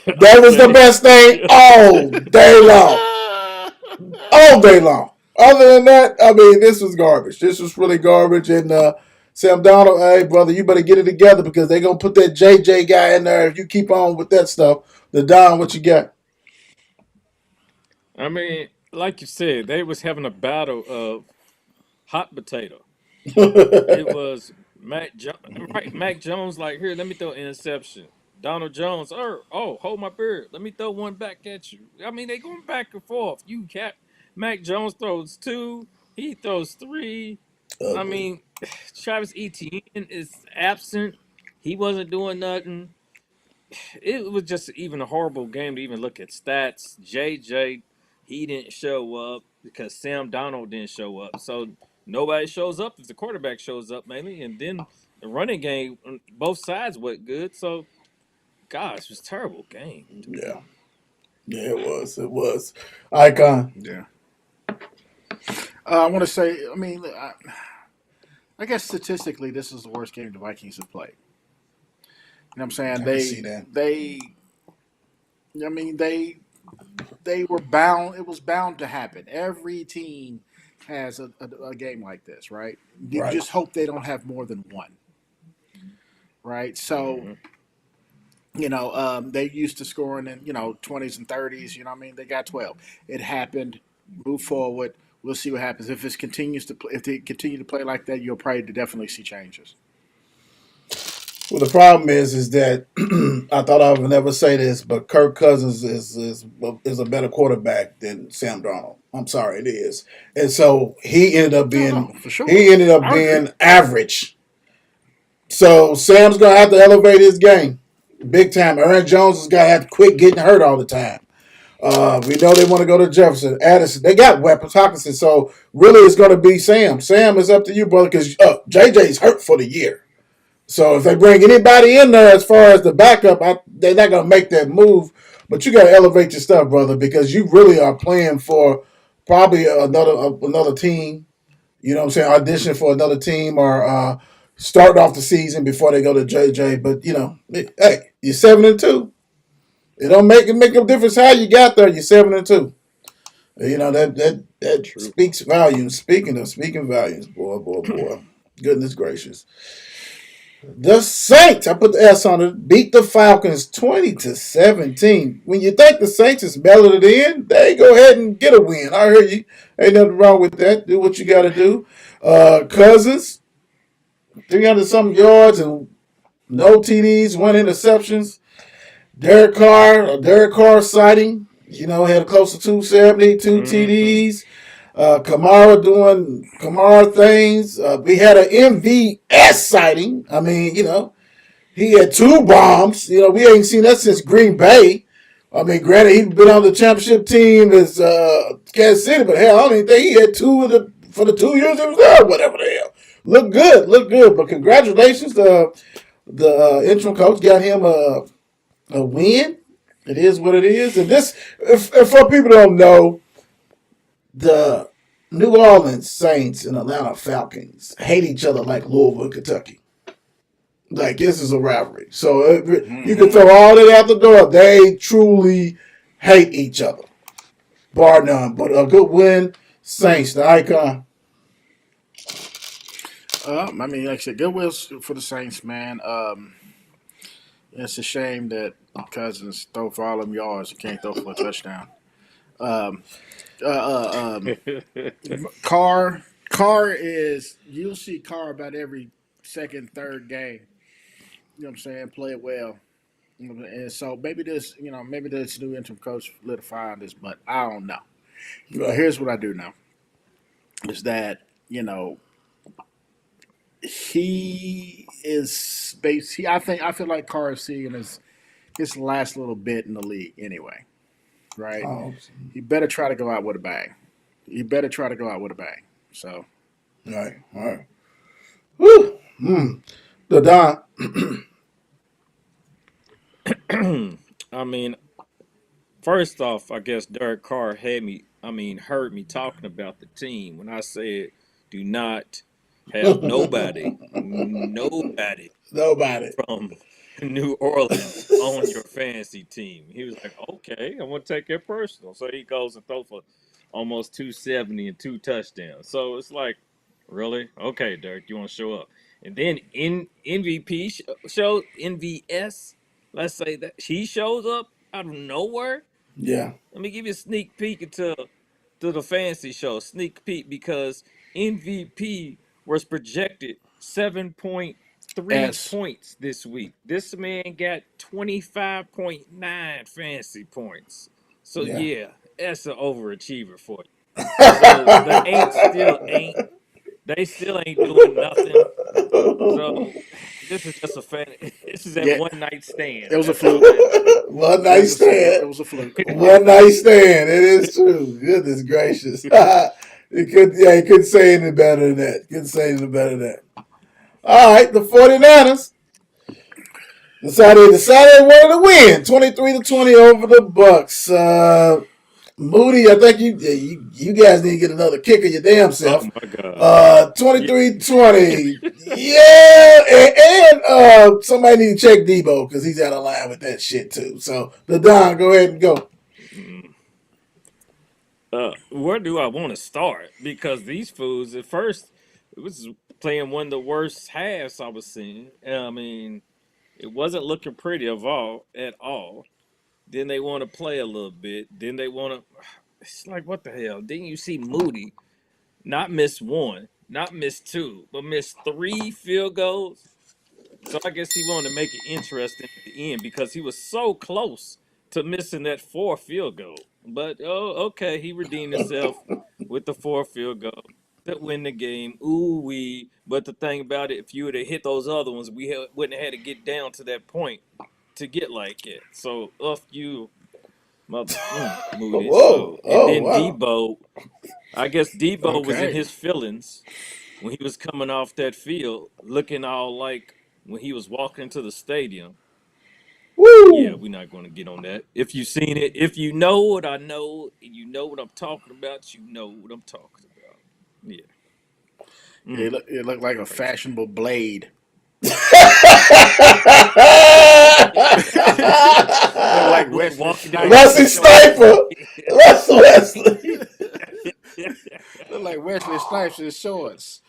That was the Australia. best thing all day long, all day long. Other than that, I mean, this was garbage. This was really garbage. And Sam Donald, hey brother, you better get it together because they're gonna put that JJ guy in there if you keep on with that stuff. The Don, what you got? I mean, like you said, they was having a battle of hot potato. It was Mac Jones, right? Mac Jones, like, here, let me throw an interception. Donald Jones, hold my beard. Let me throw one back at you. I mean, they going back and forth. Mac Jones throws two, he throws three. I Ugly. mean, Travis Etienne is absent. He wasn't doing nothing. It was just even a horrible game to even look at stats. JJ, he didn't show up because Sam Donald didn't show up. So nobody shows up if the quarterback shows up mainly, and then the running game on both sides went good. So gosh, it was a terrible game to me. Yeah, yeah, it was. It was. Icon. Yeah. I want to say, I mean, I guess statistically, this is the worst game the Vikings have played. You know what I'm saying? I can see that. I mean, they were bound. It was bound to happen. Every team has a game like this, right? You Right. just hope they don't have more than one, right? So, Hmm. they used to scoring in 20s and 30s. You know what I mean? They got 12. It happened. Move forward. We'll see what happens. If they continue to play like that, you'll probably definitely see changes. Well, the problem is that I thought I would never say this, but Kirk Cousins is a better quarterback than Sam Darnold. I'm sorry, it is, and so No, no, for sure. he ended up I agree. being average. So Sam's gonna have to elevate his game big time. Aaron Jones is gonna have to quit getting hurt all the time. We know they want to go to Jefferson, Addison. They got weapons, Hawkinson. So really, it's going to be Sam. Sam, is up to you, brother, because JJ's hurt for the year. So if they bring anybody in there as far as the backup, they're not going to make that move. But you got to elevate your stuff, brother, because you really are playing for probably another team. You know what I'm saying? Audition for another team or start off the season before they go to JJ. But hey, you're 7-2. It don't make no difference how you got there. You're 7-2. That True. speaks volumes. Speaking volumes, boy. Goodness gracious. The Saints, I put the S on it, beat the Falcons 20-17. When you think the Saints is mellowed it in, they go ahead and get a win. I hear you. Ain't nothing wrong with that. Do what you got to do. Cousins, 300-something yards and no TDs, 1 interceptions. Derek Carr sighting, had close to 270, 2 TDs. Kamara doing Kamara things. We had an MVS sighting. I mean, he had 2 bombs. We ain't seen that since Green Bay. I mean, granted, he's been on the championship team as Kansas City, but hell, I don't even think he had 2 for the 2 years he was there, whatever the hell. Look good. But congratulations, the interim coach got him a win. It is what it is. And this, if for people who don't know, the New Orleans Saints and Atlanta Falcons hate each other like Louisville and Kentucky. Like, this is a rivalry. So you can throw all that out the door. They truly hate each other. Bar none. But a good win. Saints, the icon. I mean, like I said, good wills for the Saints, man. It's a shame that Cousins throw for all them yards. He can't throw for a touchdown. Um, Carr is, you'll see Carr about every second, third game. You know what I'm saying? Play it well. And so maybe this new interim coach solidify this, but I don't know. But here's what I do know is that, he is I feel like Carr is seeing his last little bit in the league anyway. Right? He better try to go out with a bang. So All right. Woo. The Don. I mean, first off, I guess Derek Carr heard me talking about the team when I said do not have nobody Nobody. from New Orleans on your fantasy team. He was like, okay, I'm going to take it personal. So he goes and throws for almost 270 and 2 touchdowns. So it's like, really? Okay, Derek, you want to show up. And then in MVP shows, NVS, let's say that he shows up out of nowhere. Yeah. Let me give you a sneak peek into the fantasy show. Sneak peek because MVP was projected 7.3 S. points this week. This man got 25.9 fantasy points. So yeah, that's an overachiever for you. So they still ain't doing nothing. So this is just this is a Yeah, one night stand. it was a That's all fluke. that is. One night It stand. was a fluke. One night stand. It is true. Goodness gracious. He couldn't say any better than that. All right, the 49ers decided wanted to win 23-20 over the Bucks. Moody, I think you guys need to get another kick of your damn self. Oh my God. 23-20. Yeah, and somebody need to check Debo because he's out of line with that shit too. So, the Don, go ahead and go. Where do I want to start? Because these fools, at first, it was playing one of the worst halves I was seeing. I mean, it wasn't looking pretty at all. Then they want to play a little bit. Then they want to. It's like, what the hell? Didn't you see Moody not miss 1, not miss 2, but miss 3 field goals? So I guess he wanted to make it interesting at the end because he was so close to missing that 4th field goal. But okay, he redeemed himself with the 4th field goal to win the game. Ooh wee! But the thing about it, if you would have hit those other ones, wouldn't have had to get down to that point to get like it. So you. Mother, Moody. Whoa! So, and Oh then wow! Debo, I guess Debo was in Okay. his feelings when he was coming off that field, looking all like when he was walking into the stadium. Yeah, Woo! we're not going to get on that. If you've seen it, if you know what I know, and you know what I'm talking about, you know what I'm talking about. Yeah. Mm, It looked like a crazy. fashionable blade. Looked like Like Wesley walking down the Snipes in Wesley street. shorts. Sniper. That's Wesley. Looked like Wesley Snipes in shorts.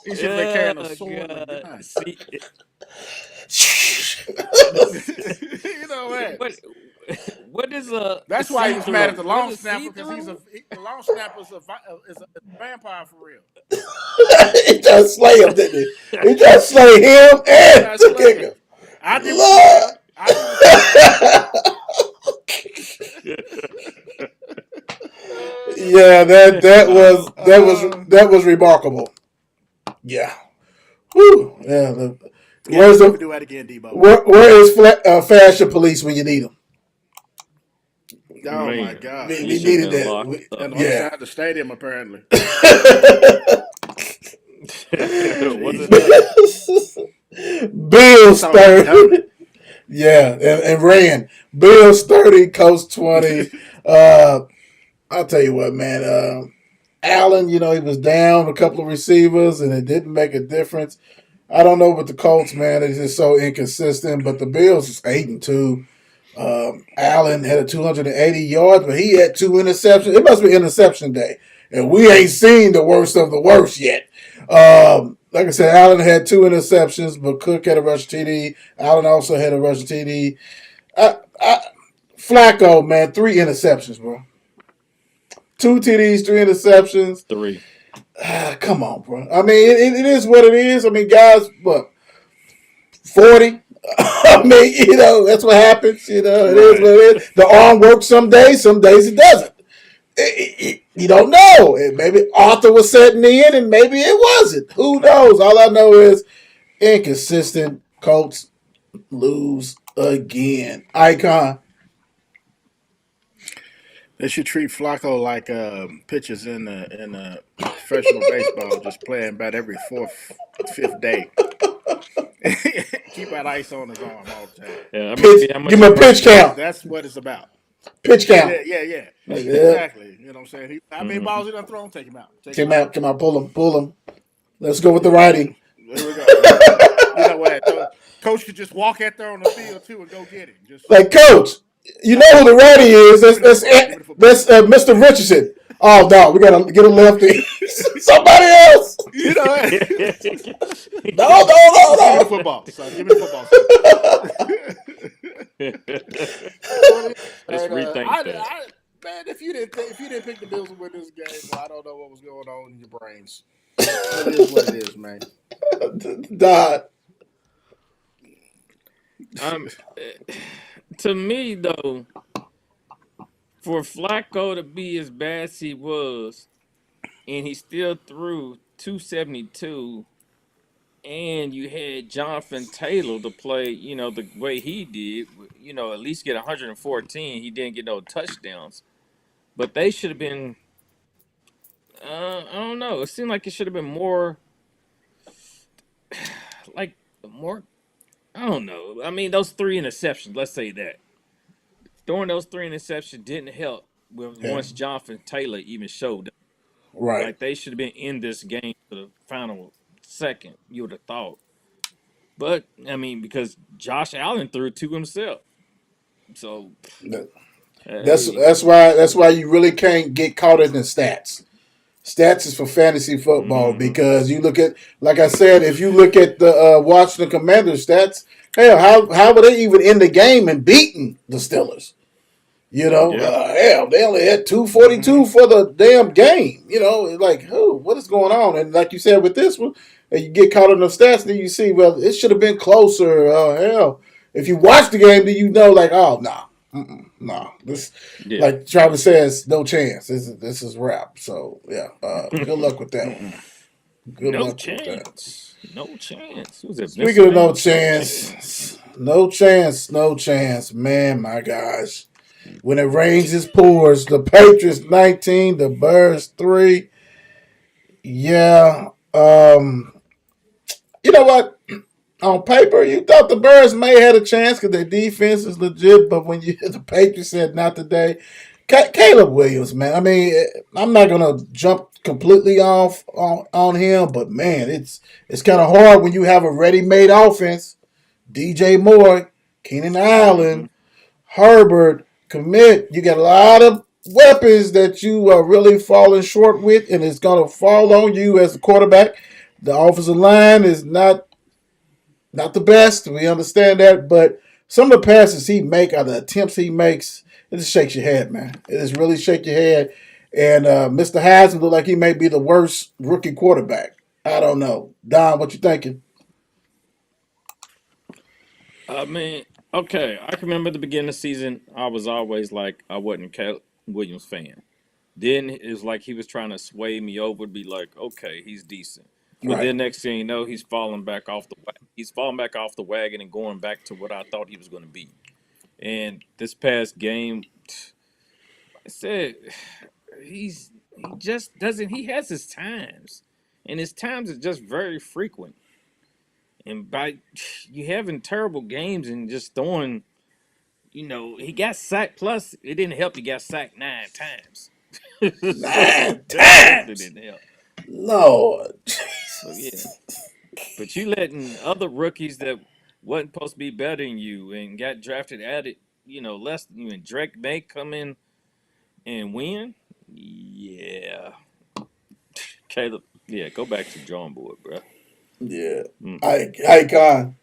He should have been Oh carrying a sword and a God. gun. See, You know what? what what is a That's why he see was mad at through? the What long is see snapper because through? the long snapper is a vampire for real. He tried to slay him, didn't he? He tried to slay him He and tried to the slay him. kicker. I did what you Lord. said. I did what you Yeah, Oh, said. that was remarkable. Yeah. Whew. Yeah. Yeah, Where's never the do that again, Debo. where is fashion police when you need them? Oh my man, God! he We should have needed been that. locked On up. the other Yeah. side of the stadium, apparently. Was it Jesus, not? he Bills thought he done it. 30. Yeah, and ran. Bills 30, Coach 20. I'll tell you what, man. Allen, he was down a couple of receivers and it didn't make a difference. I don't know with the Colts, man. It's just so inconsistent. But the Bills is 8-2. Allen had a 280 yards, but he had 2 interceptions. It must be interception day, and we ain't seen the worst of the worst yet. Like I said, Allen had 2 interceptions, but Cook had a rush TD. Allen also had a rush TD. Flacco, man, 3 interceptions, bro. 2 TDs, 3 interceptions. Three. Come on, bro. I mean, it is what it is. I mean, guys, what 40? I mean, that's what happens. It is what Right. it is. The arm works some days it doesn't. You don't know. Maybe Arthur was setting in and maybe it wasn't. Who knows? All I know is inconsistent. Colts lose again. Icon. They should treat Flacco like pitchers in professional baseball, just playing about every fifth day. Keep that ice on his arm all the time. Yeah, Pitch. how much Give his him a pitch birthday? count. That's what it's about. Pitch count. Yeah. Yeah. Exactly. You know what I'm saying? How many balls he done thrown? Take him out. Take Come him out. out. Come on. Pull him. Let's go with the Here righty. we go. You know what? Coach could just walk out there on the field too and go get him. Just Like, coach, you know who the righty is? give me the football. Give me the football. That's Mr. Richardson. Oh no, we gotta get a lefty. Somebody else. You know what? No. Give me the football, son. Give me the football. Let's And, rethink that. man, if you didn't pick the Bills to win this game, well, I don't know what was going on in your brains. It is what it is, man. Dot. To me though, for Flacco to be as bad as he was, and he still threw 272, and you had Jonathan Taylor to play, the way he did, at least get 114. He didn't get no touchdowns, but they should have been. I don't know. It seemed like it should have been more, like more. I don't know. I mean, those 3 interceptions. Let's say that throwing those 3 interceptions didn't help when Yeah. once Jonathan Taylor even showed up. Right. Like they should have been in this game for the final second. You would have thought, but I mean, because Josh Allen threw 2 himself, so hey, That's why you really can't get caught in the stats. Stats is for fantasy football mhm. because you look at, like I said, if you look at the Washington Commanders stats, hell, how were they even in the game and beating the Steelers? Yeah, Hell, they only had 242 for the damn game. Like, what is going on? And like you said with this one, you get caught in the stats, then you see, well, it should have been closer. Hell, if you watch the game, then you know, like, oh, no, this, yeah. like Travis says, no chance. This is rap. So yeah, good luck with that one. Good No luck with that. chance. No chance. Who's it? Speaking of no Pennsylvania? No chance. chance, no chance, man, my gosh. When it rains, it pours. The Patriots 19, the Bears 3. Yeah. You know what? On paper, you thought the Bears may have a chance because their defense is legit, but when you the Patriots said not today, Caleb Williams, man. I mean, I'm not gonna jump completely off on him, but man, it's kind of hard when you have a ready-made offense. DJ Moore, Keenan Mm-hmm. Allen, Herbert, commit. You got a lot of weapons that you are really falling short with, and it's gonna fall on you as a quarterback. The offensive line is not the best. We understand that, but some of the passes he make or the attempts he makes, it just shakes your head, man. It just really shake your head. And Mr. Heisman look like he may be the worst rookie quarterback. I don't know. Don, what you thinking? I mean, okay, I can remember at the beginning of the season, I was always like, I wasn't a Caleb Williams fan. Then it's like he was trying to sway me over to be like, okay, he's decent. But Right. then next thing you know, he's falling back off the he's falling back off the wagon and going back to what I thought he was going to be. And this past game, I said he just doesn't. He has his times, and his times are just very frequent. And by you having terrible games and just throwing, he got sacked. Plus, it didn't help. He got sacked 9 times. So 9 that definitely times. didn't help. Lord. So yeah, but you letting other rookies that wasn't supposed to be better than you and got drafted at it, less than you, and Drake May come in and win. Yeah, Caleb. Yeah, go back to the drawing board, bro. Yeah. Mm-mm. Icon.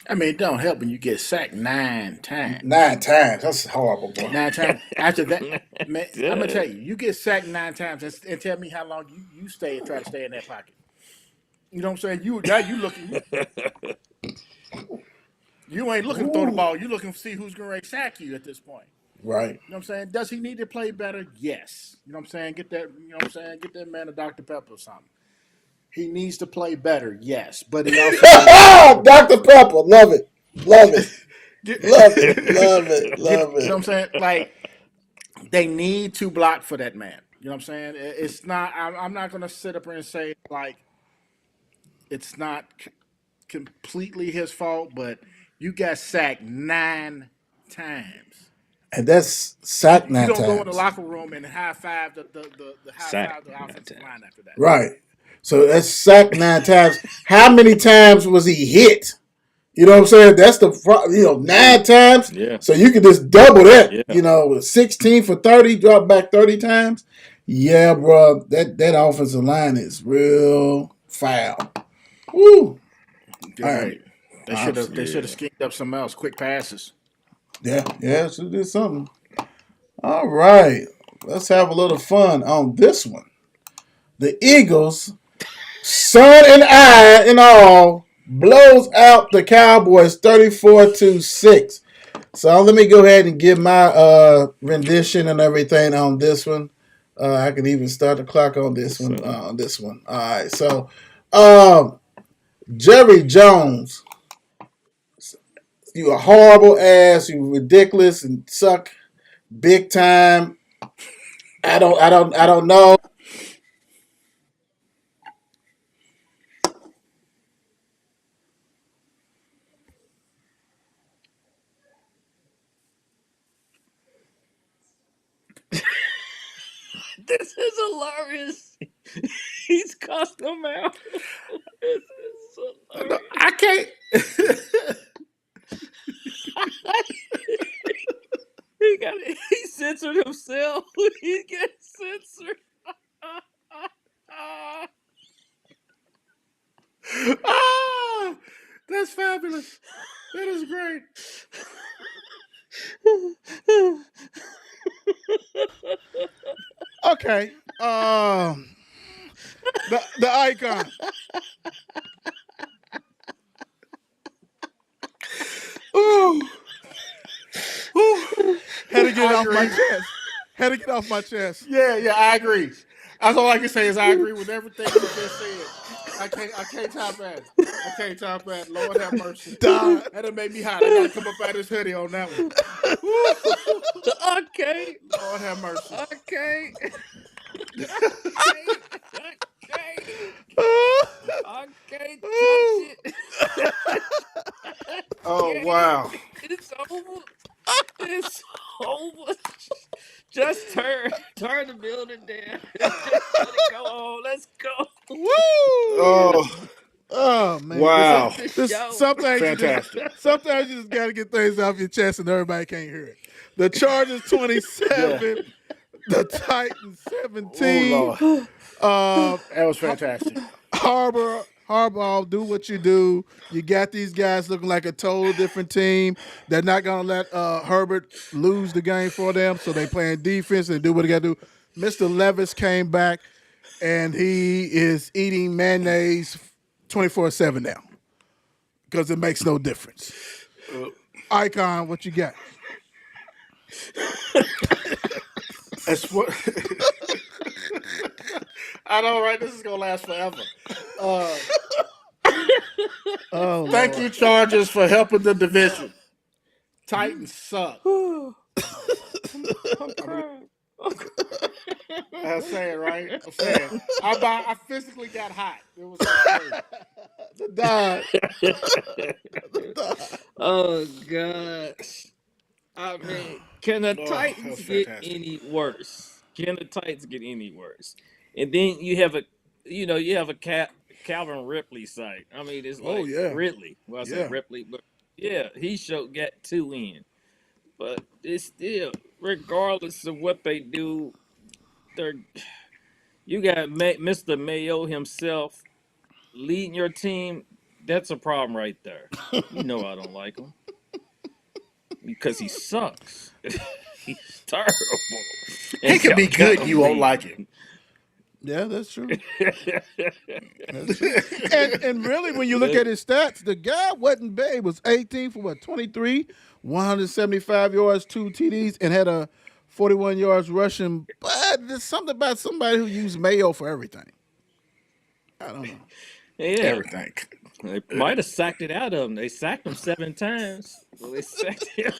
I mean, it don't help when you get sacked 9 times. 9 times. That's horrible, bro. 9 times. After that, man, I'm gonna Yeah. tell you, you get sacked 9 times, and tell me how long you stay and try to stay in that pocket. You know what I'm saying? You looking, you ain't looking to throw the Ooh. ball. You looking to see who's gonna sack you at this point. Right. You know what I'm saying? Does he need to play better? Yes. You know what I'm saying? Get that. You know what I'm saying? Get that man a Dr Pepper or something. He needs to play better. Yes, but he also Dr. Pepper. Love it. Love it. get, Love it. Love it. Love you know what I'm it. saying? Like they need to block for that man. You know what I'm saying? It's not. I'm not gonna sit up here and say like it's not completely his fault, but you got sacked 9 times. And that's You, sack you nine don't go in the times. locker room and high five the high Sack five the 9 offensive times. line after that. Right. So that's sack 9 times. How many times was he hit? You know what I'm saying? That's the 9 times. Yeah, So you could just double that. yeah. 16 for 30, drop back 30 times. Yeah, bro. That offensive line is real foul. Woo. You're All right. right. They should have Yeah. schemed up something else. Quick passes. Yeah, should do something. All right. Let's have a little fun on this one. The Eagles, son and I and all, blows out the Cowboys 34-6. So let me go ahead and give my rendition and everything on this one. I can even start the clock on this Yes, one. sir. All right. So um, Jerry Jones, you a horrible ass. You ridiculous and suck big time. I don't know. This is hilarious. He's cussed them out. This is No, hilarious. I can't. He censored himself. He gets censored. Ah, that's fabulous. That is great. Okay. The icon. Ooh. Ooh. Had to get it I off my agree. chest. Had to get off my chest. Yeah, I agree. That's all I can say is I agree with everything you just said. I can't top that. I can't top that. Lord have mercy. Dog. That'll make me hot. I gotta come up out of this hoodie on that one. Okay. Lord have mercy. Okay. I can't touch it. Oh wow. It's over. It's over. Just turn the building down. Just let it go on. Let's go. Woo! Oh man. wow. Sometimes Fantastic. Sometimes you just got to get things off your chest and everybody can't hear it. The Chargers 27, the Titans 17. Oh Lord. That was fantastic. Harbaugh, do what you do. You got these guys looking like a total different team. They're not going to let Herbert lose the game for them, so they playing defense and do what they got to do. Mr. Levis came back, and he is eating mayonnaise 24/7 now because it makes no difference. Icon, what you got? That's what I know, right? This is gonna last forever. Thank you, Chargers, for helping the division. Titans suck. I'm crying. I'm saying, right? I'm saying. I physically got hot. It was crazy. Oh gosh. I mean, can the Titans get fantastic. any worse? Can the Titans get any worse? And then you have a Calvin Ripley site. I mean, it's like Ridley. Well, I said Ripley, but yeah, he got 2 in. But it's still, regardless of what they do, you got Mr. Mayo himself leading your team. That's a problem right there. You know I don't like him because he sucks. He's terrible. He could be good. You won't like him. Yeah, that's true. And really, when you look at his stats, the guy wasn't bad. He was 18 for 23, 175 yards, 2 TDs, and had a 41 yards rushing. But there's something about somebody who used Mayo for everything. I don't know. Yeah. Everything. They might have sacked it out of him. They sacked him 7 times. Well, they sacked him.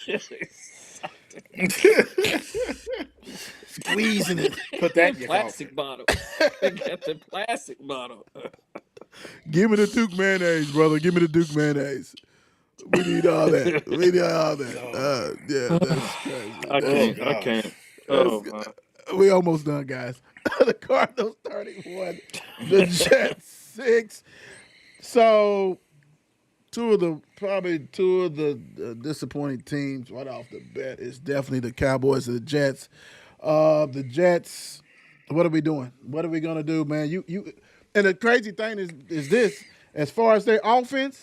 Squeezing it. Put that in your plastic bottle. They got the plastic bottle. Give me the Duke mayonnaise, brother. Give me the Duke mayonnaise. We need all that. Yeah, that's crazy. I can't. Oh, we almost done, guys. The Cardinals 31, the Jets 6. So, two of the disappointing teams right off the bat is definitely the Cowboys and the Jets. The Jets, what are we doing? What are we gonna do, man? You and the crazy thing is this: as far as their offense,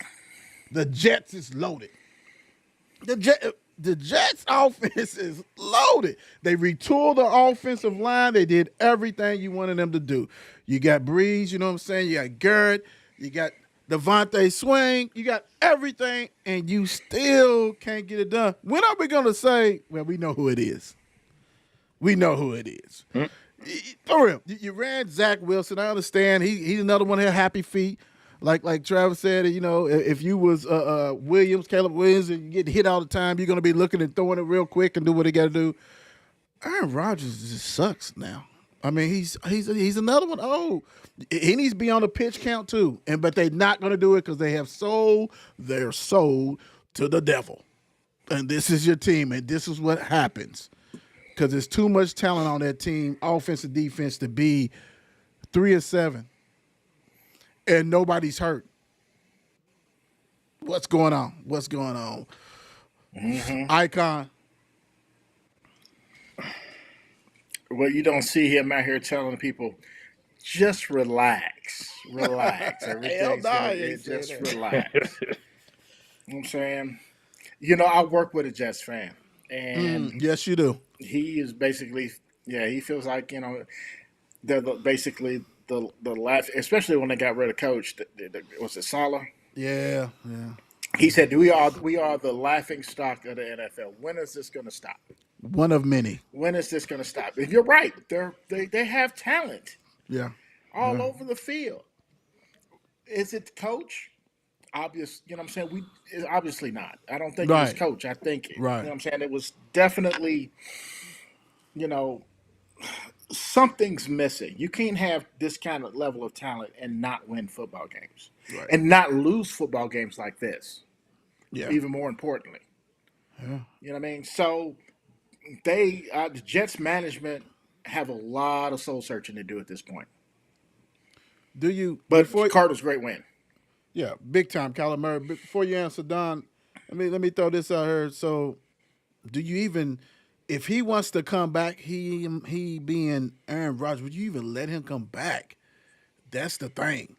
the Jets is loaded. The Jets offense is loaded. They retooled the offensive line. They did everything you wanted them to do. You got Breeze, you know what I'm saying? You got Garrett, you got Devontae Swing, you got everything, and you still can't get it done. When are we gonna say, well, we know who it is? We know who it is. For real, you ran Zach Wilson. I understand he's another one here, happy feet. Like Travis said, you know, if you was Caleb Williams, and you get hit all the time, you're gonna be looking and throwing it real quick and do what he got to do. Aaron Rodgers just sucks now. I mean, he's another one. Oh, he needs to be on the pitch count too. But they're not gonna do it because they have sold their soul to the devil. And this is your team, and this is what happens. Because there's too much talent on that team, offense and defense, to be 3-7, and nobody's hurt. What's going on? Icon. Well, you don't see him out here telling people, just relax. Everything's just relax. You know what I'm saying? You know, I work with a Jets fan. And yes, you do. He is basically, he feels like, you know, they're basically the laugh, especially when they got rid of coach. Was it Saleh? Yeah. He said, we are the laughing stock of the NFL. When is this going to stop? One of many. When is this going to stop? And you're right. They have talent. Yeah. all over the field. Is it coach? Obvious, you know what I'm saying? Obviously not. I don't think it was Right. coach. I think, you know Right. what I'm saying? It was definitely, you know, something's missing. You can't have this kind of level of talent and not win football games Right. and not lose football games like this. Yeah. Even more importantly, Yeah. you know what I mean? So the Jets management have a lot of soul searching to do at this point. Do you But Cardinals great win. Yeah, big time, Kyler Murray. Before you answer, Don, let me throw this out here. So, do you even, if he wants to come back, he being Aaron Rodgers, would you even let him come back? That's the thing,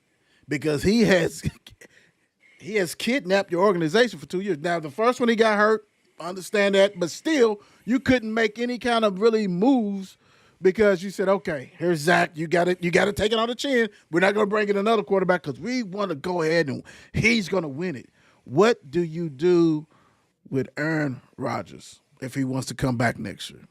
because he has kidnapped your organization for 2 years. Now, the first one he got hurt, I understand that, but still, you couldn't make any kind of really moves because you said, okay, here's Zach. You got to take it on the chin. We're not going to bring in another quarterback because we want to go ahead and he's going to win it. What do you do with Aaron Rodgers if he wants to come back next year?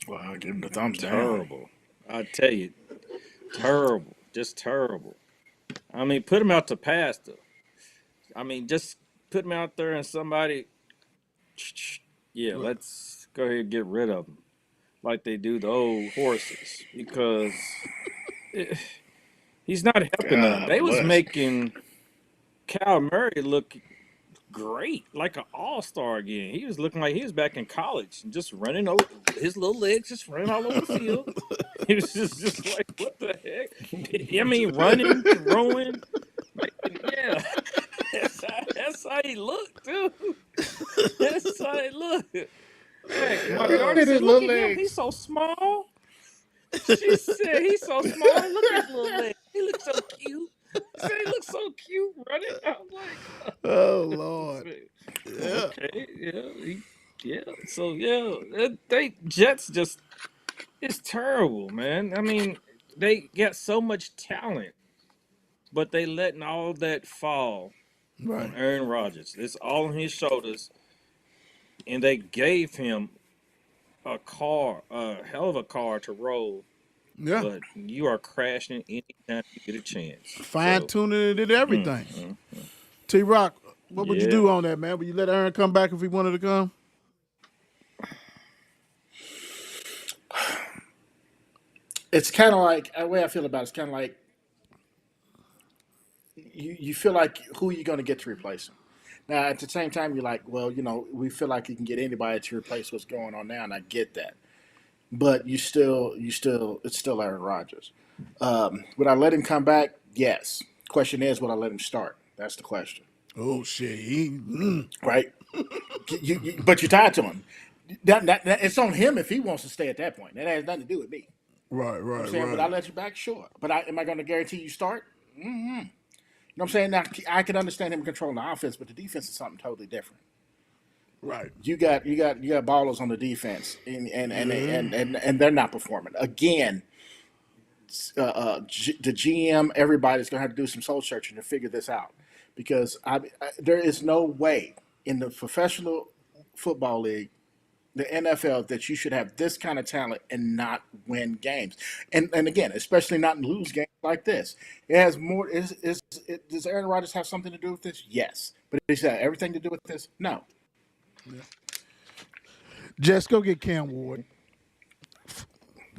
Well, I'll give him the thumbs down. Terrible. I tell you, terrible. Just terrible. I mean, put him out to pasture. I mean, just put him out there and somebody, yeah, let's go ahead and get rid of him like they do the old horses because he's not helping them. God They was bless. making Cal Murray look great, like an all-star again. He was looking like he was back in college and just running over his little legs, just running all over the field. He was just like, what the heck? I mean, running, throwing, yeah. That's how he looked, dude. That's how he looked. Heck, my daughter His said, look little at him. legs. He's so small. She said, he's so small. Look at his little legs. He looks so cute. She said, he looks so cute running. I was like, Oh Lord, yeah, okay, yeah. So, yeah, they Jets just, it's terrible, man. I mean, they got so much talent, but they letting all that fall right, on Aaron Rodgers. It's all on his shoulders, and they gave him a hell of a car to roll, yeah. but you are crashing anytime you get a chance. Fine So, tuning it and everything. mm, T Rock, what would you yeah, do on that, man? Would you let Aaron come back if he wanted to come? It's kind of like the way I feel about it's kind of like you feel like who are you going to get to replace him? Now at the same time you're like, well, we feel like you can get anybody to replace what's going on now, and I get that, but it's still Aaron Rodgers. Would I let him come back? Yes. Question is, would I let him start? That's the question, Oh shit, right? But you're tied to him. It's on him if he wants to stay at that point. That has nothing to do with me. right, You know what right, I'm saying, would I right. let you back? Sure. But am I going to guarantee you start? You know what I'm saying? Now, I can understand him controlling the offense, but the defense is something totally different. Right. You got ballers on the defense, and they're not performing. Again, the GM, everybody's going to have to do some soul searching to figure this out, because there is no way in the professional football league, the NFL, that you should have this kind of talent and not win games, and again, especially not lose games like this. It has more. Does Aaron Rodgers have something to do with this? Yes, but does that have everything to do with this? No. Just go get Cam Ward.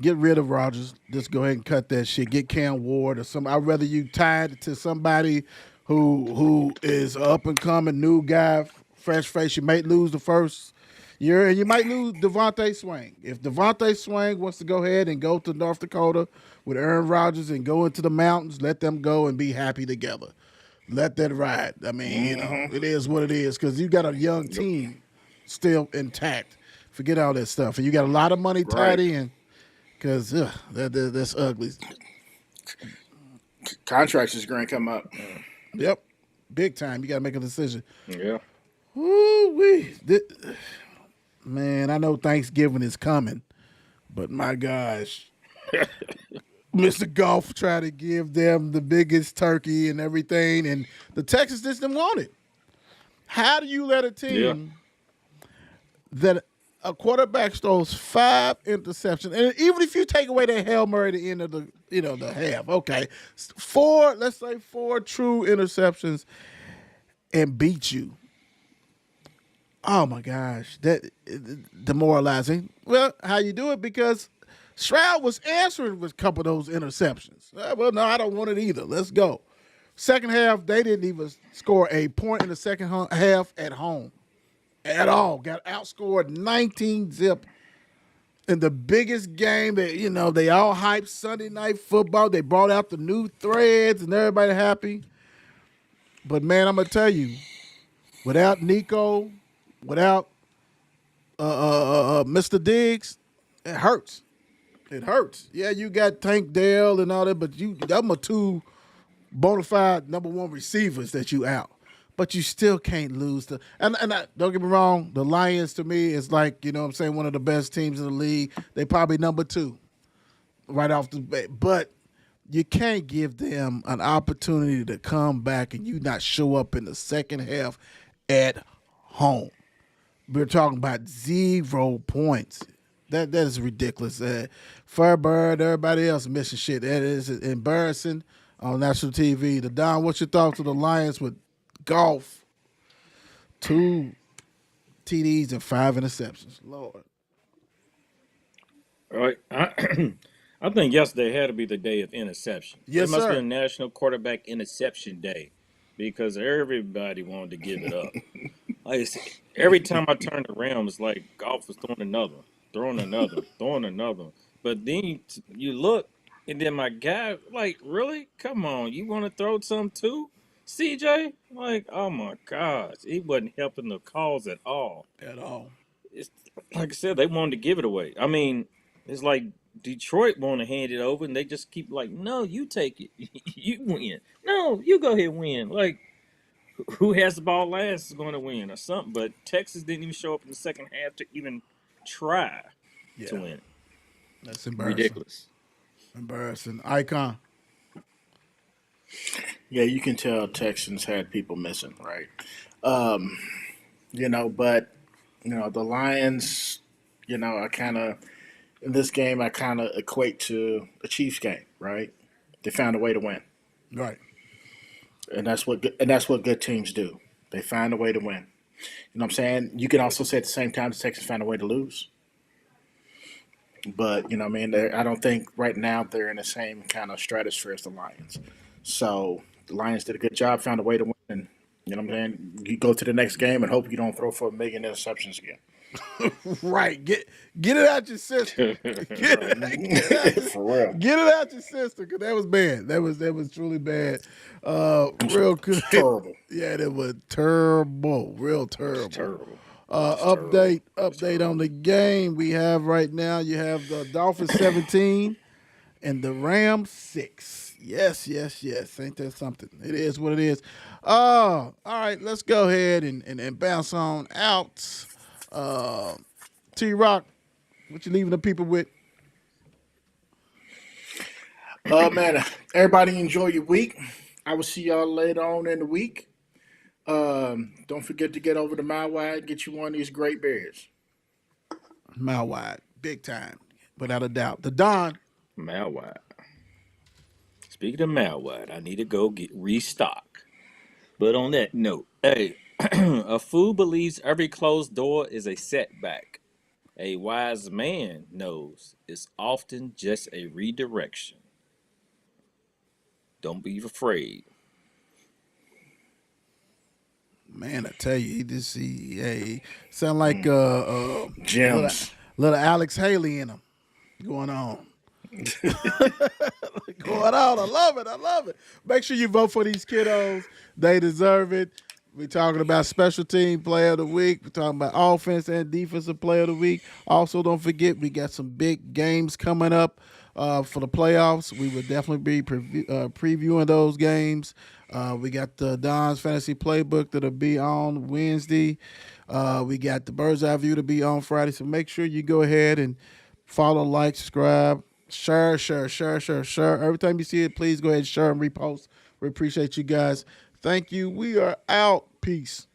Get rid of Rodgers. Just go ahead and cut that shit. Get Cam Ward or some. I'd rather you tied to somebody who is up and coming new guy, fresh face. You might lose the first year, and you might lose Devontae Swain. If Devontae Swain wants to go ahead and go to North Dakota with Aaron Rodgers and go into the mountains, let them go and be happy together. Let that ride. I mean, it is what it is because you got a young team still intact. Forget all that stuff, and you got a lot of money tied Right. in. Because that's ugly. Contracts is going to come up. Yep. Big time. You got to make a decision. yeah. Woo-wee. Man, I know Thanksgiving is coming, but my gosh. Mr. Golf tried to give them the biggest turkey and everything, and the Texans just didn't want it. How do you let a team that a quarterback throws 5 interceptions, and even if you take away that Hail Mary at the end of the half, okay, 4, let's say 4 true interceptions, and beat you. Oh my gosh, that demoralizing. Well, how you do it? Because Stroud was answering with a couple of those interceptions. Well, no, I don't want it either. Let's go. Second half, they didn't even score a point in the second half at home at all. Got outscored 19-0 in the biggest game that they all hyped Sunday Night Football. They brought out the new threads and everybody happy. But man, I'm gonna tell you, without Nico, without Mr. Diggs, it hurts. It hurts. Yeah, you got Tank Dell and all that, but them are 2 bona fide number 1 receivers that you out. But you still can't lose to and don't get me wrong, the Lions to me is like, what I'm saying, one of the best teams in the league. They probably number 2 right off the bat. But you can't give them an opportunity to come back and you not show up in the second half at home. We're talking about 0 points. That is ridiculous. Fairbird, everybody else missing shit. That is embarrassing on national TV. The Don, what's your thoughts on the Lions with Goff? 2 TDs and 5 interceptions. Lord. All right. I think yesterday had to be the day of interception. Yes, it must sir. be a National Quarterback Interception Day because everybody wanted to give it up. Like, every time I turned around, it's like Golf was throwing another, throwing another. But then you look, and then my guy, like, really? Come on, you want to throw some too? CJ? Like, oh my gosh, he wasn't helping the cause at all. At all. It's like I said, they wanted to give it away. I mean, it's like Detroit want to hand it over, and they just keep like, no, you take it, you win. No, you go ahead and win. Like, who has the ball last is going to win or something. But Texas didn't even show up in the second half to even try to Yeah. win. That's embarrassing. Ridiculous. Embarrassing. Icon. Yeah, you can tell Texans had people missing, right? But the Lions, I kind of in this game I kind of equate to a Chiefs game, right? They found a way to win, Right. and that's what good teams do. They find a way to win. You know what I'm saying? You can also say at the same time the Texans found a way to lose. But I don't think right now they're in the same kind of stratosphere as the Lions. So the Lions did a good job, found a way to win. And, you know what I'm saying? You go to the next game and hope you don't throw for 1 million interceptions again. Right. Get it out your system. For real. Get it out your system, because that was bad. That was truly bad. Real good. Terrible. Yeah, that was terrible. Real terrible. Terrible. Update on the game we have right now. You have the Dolphins 17 and the Rams 6. Yes. Ain't that something? It is what it is. All right, let's go ahead and bounce on out. T-Rock, what you leaving the people with? Man, everybody enjoy your week. I will see y'all later on in the week. Don't forget to get over to Mile Wide and get you one of these great beers. Mile Wide, big time, without a doubt. The Don. Mile Wide. Speaking of Mile Wide, I need to go restock. But on that note, hey, a fool believes every closed door is a setback. A wise man knows it's often just a redirection. Don't be afraid. Man, I tell you, he sound like Gems. little Alex Haley in him going on. Going on. I love it. Make sure you vote for these kiddos. They deserve it. We're talking about special team player of the week. We're talking about offense and defensive player of the week. Also, don't forget, we got some big games coming up for the playoffs. We will definitely be previewing those games. We got the Don's Fantasy Playbook that'll be on Wednesday. We got the Bird's Eye View to be on Friday. So make sure you go ahead and follow, like, subscribe, share. Every time you see it, please go ahead and share and repost. We appreciate you guys. Thank you. We are out. Peace.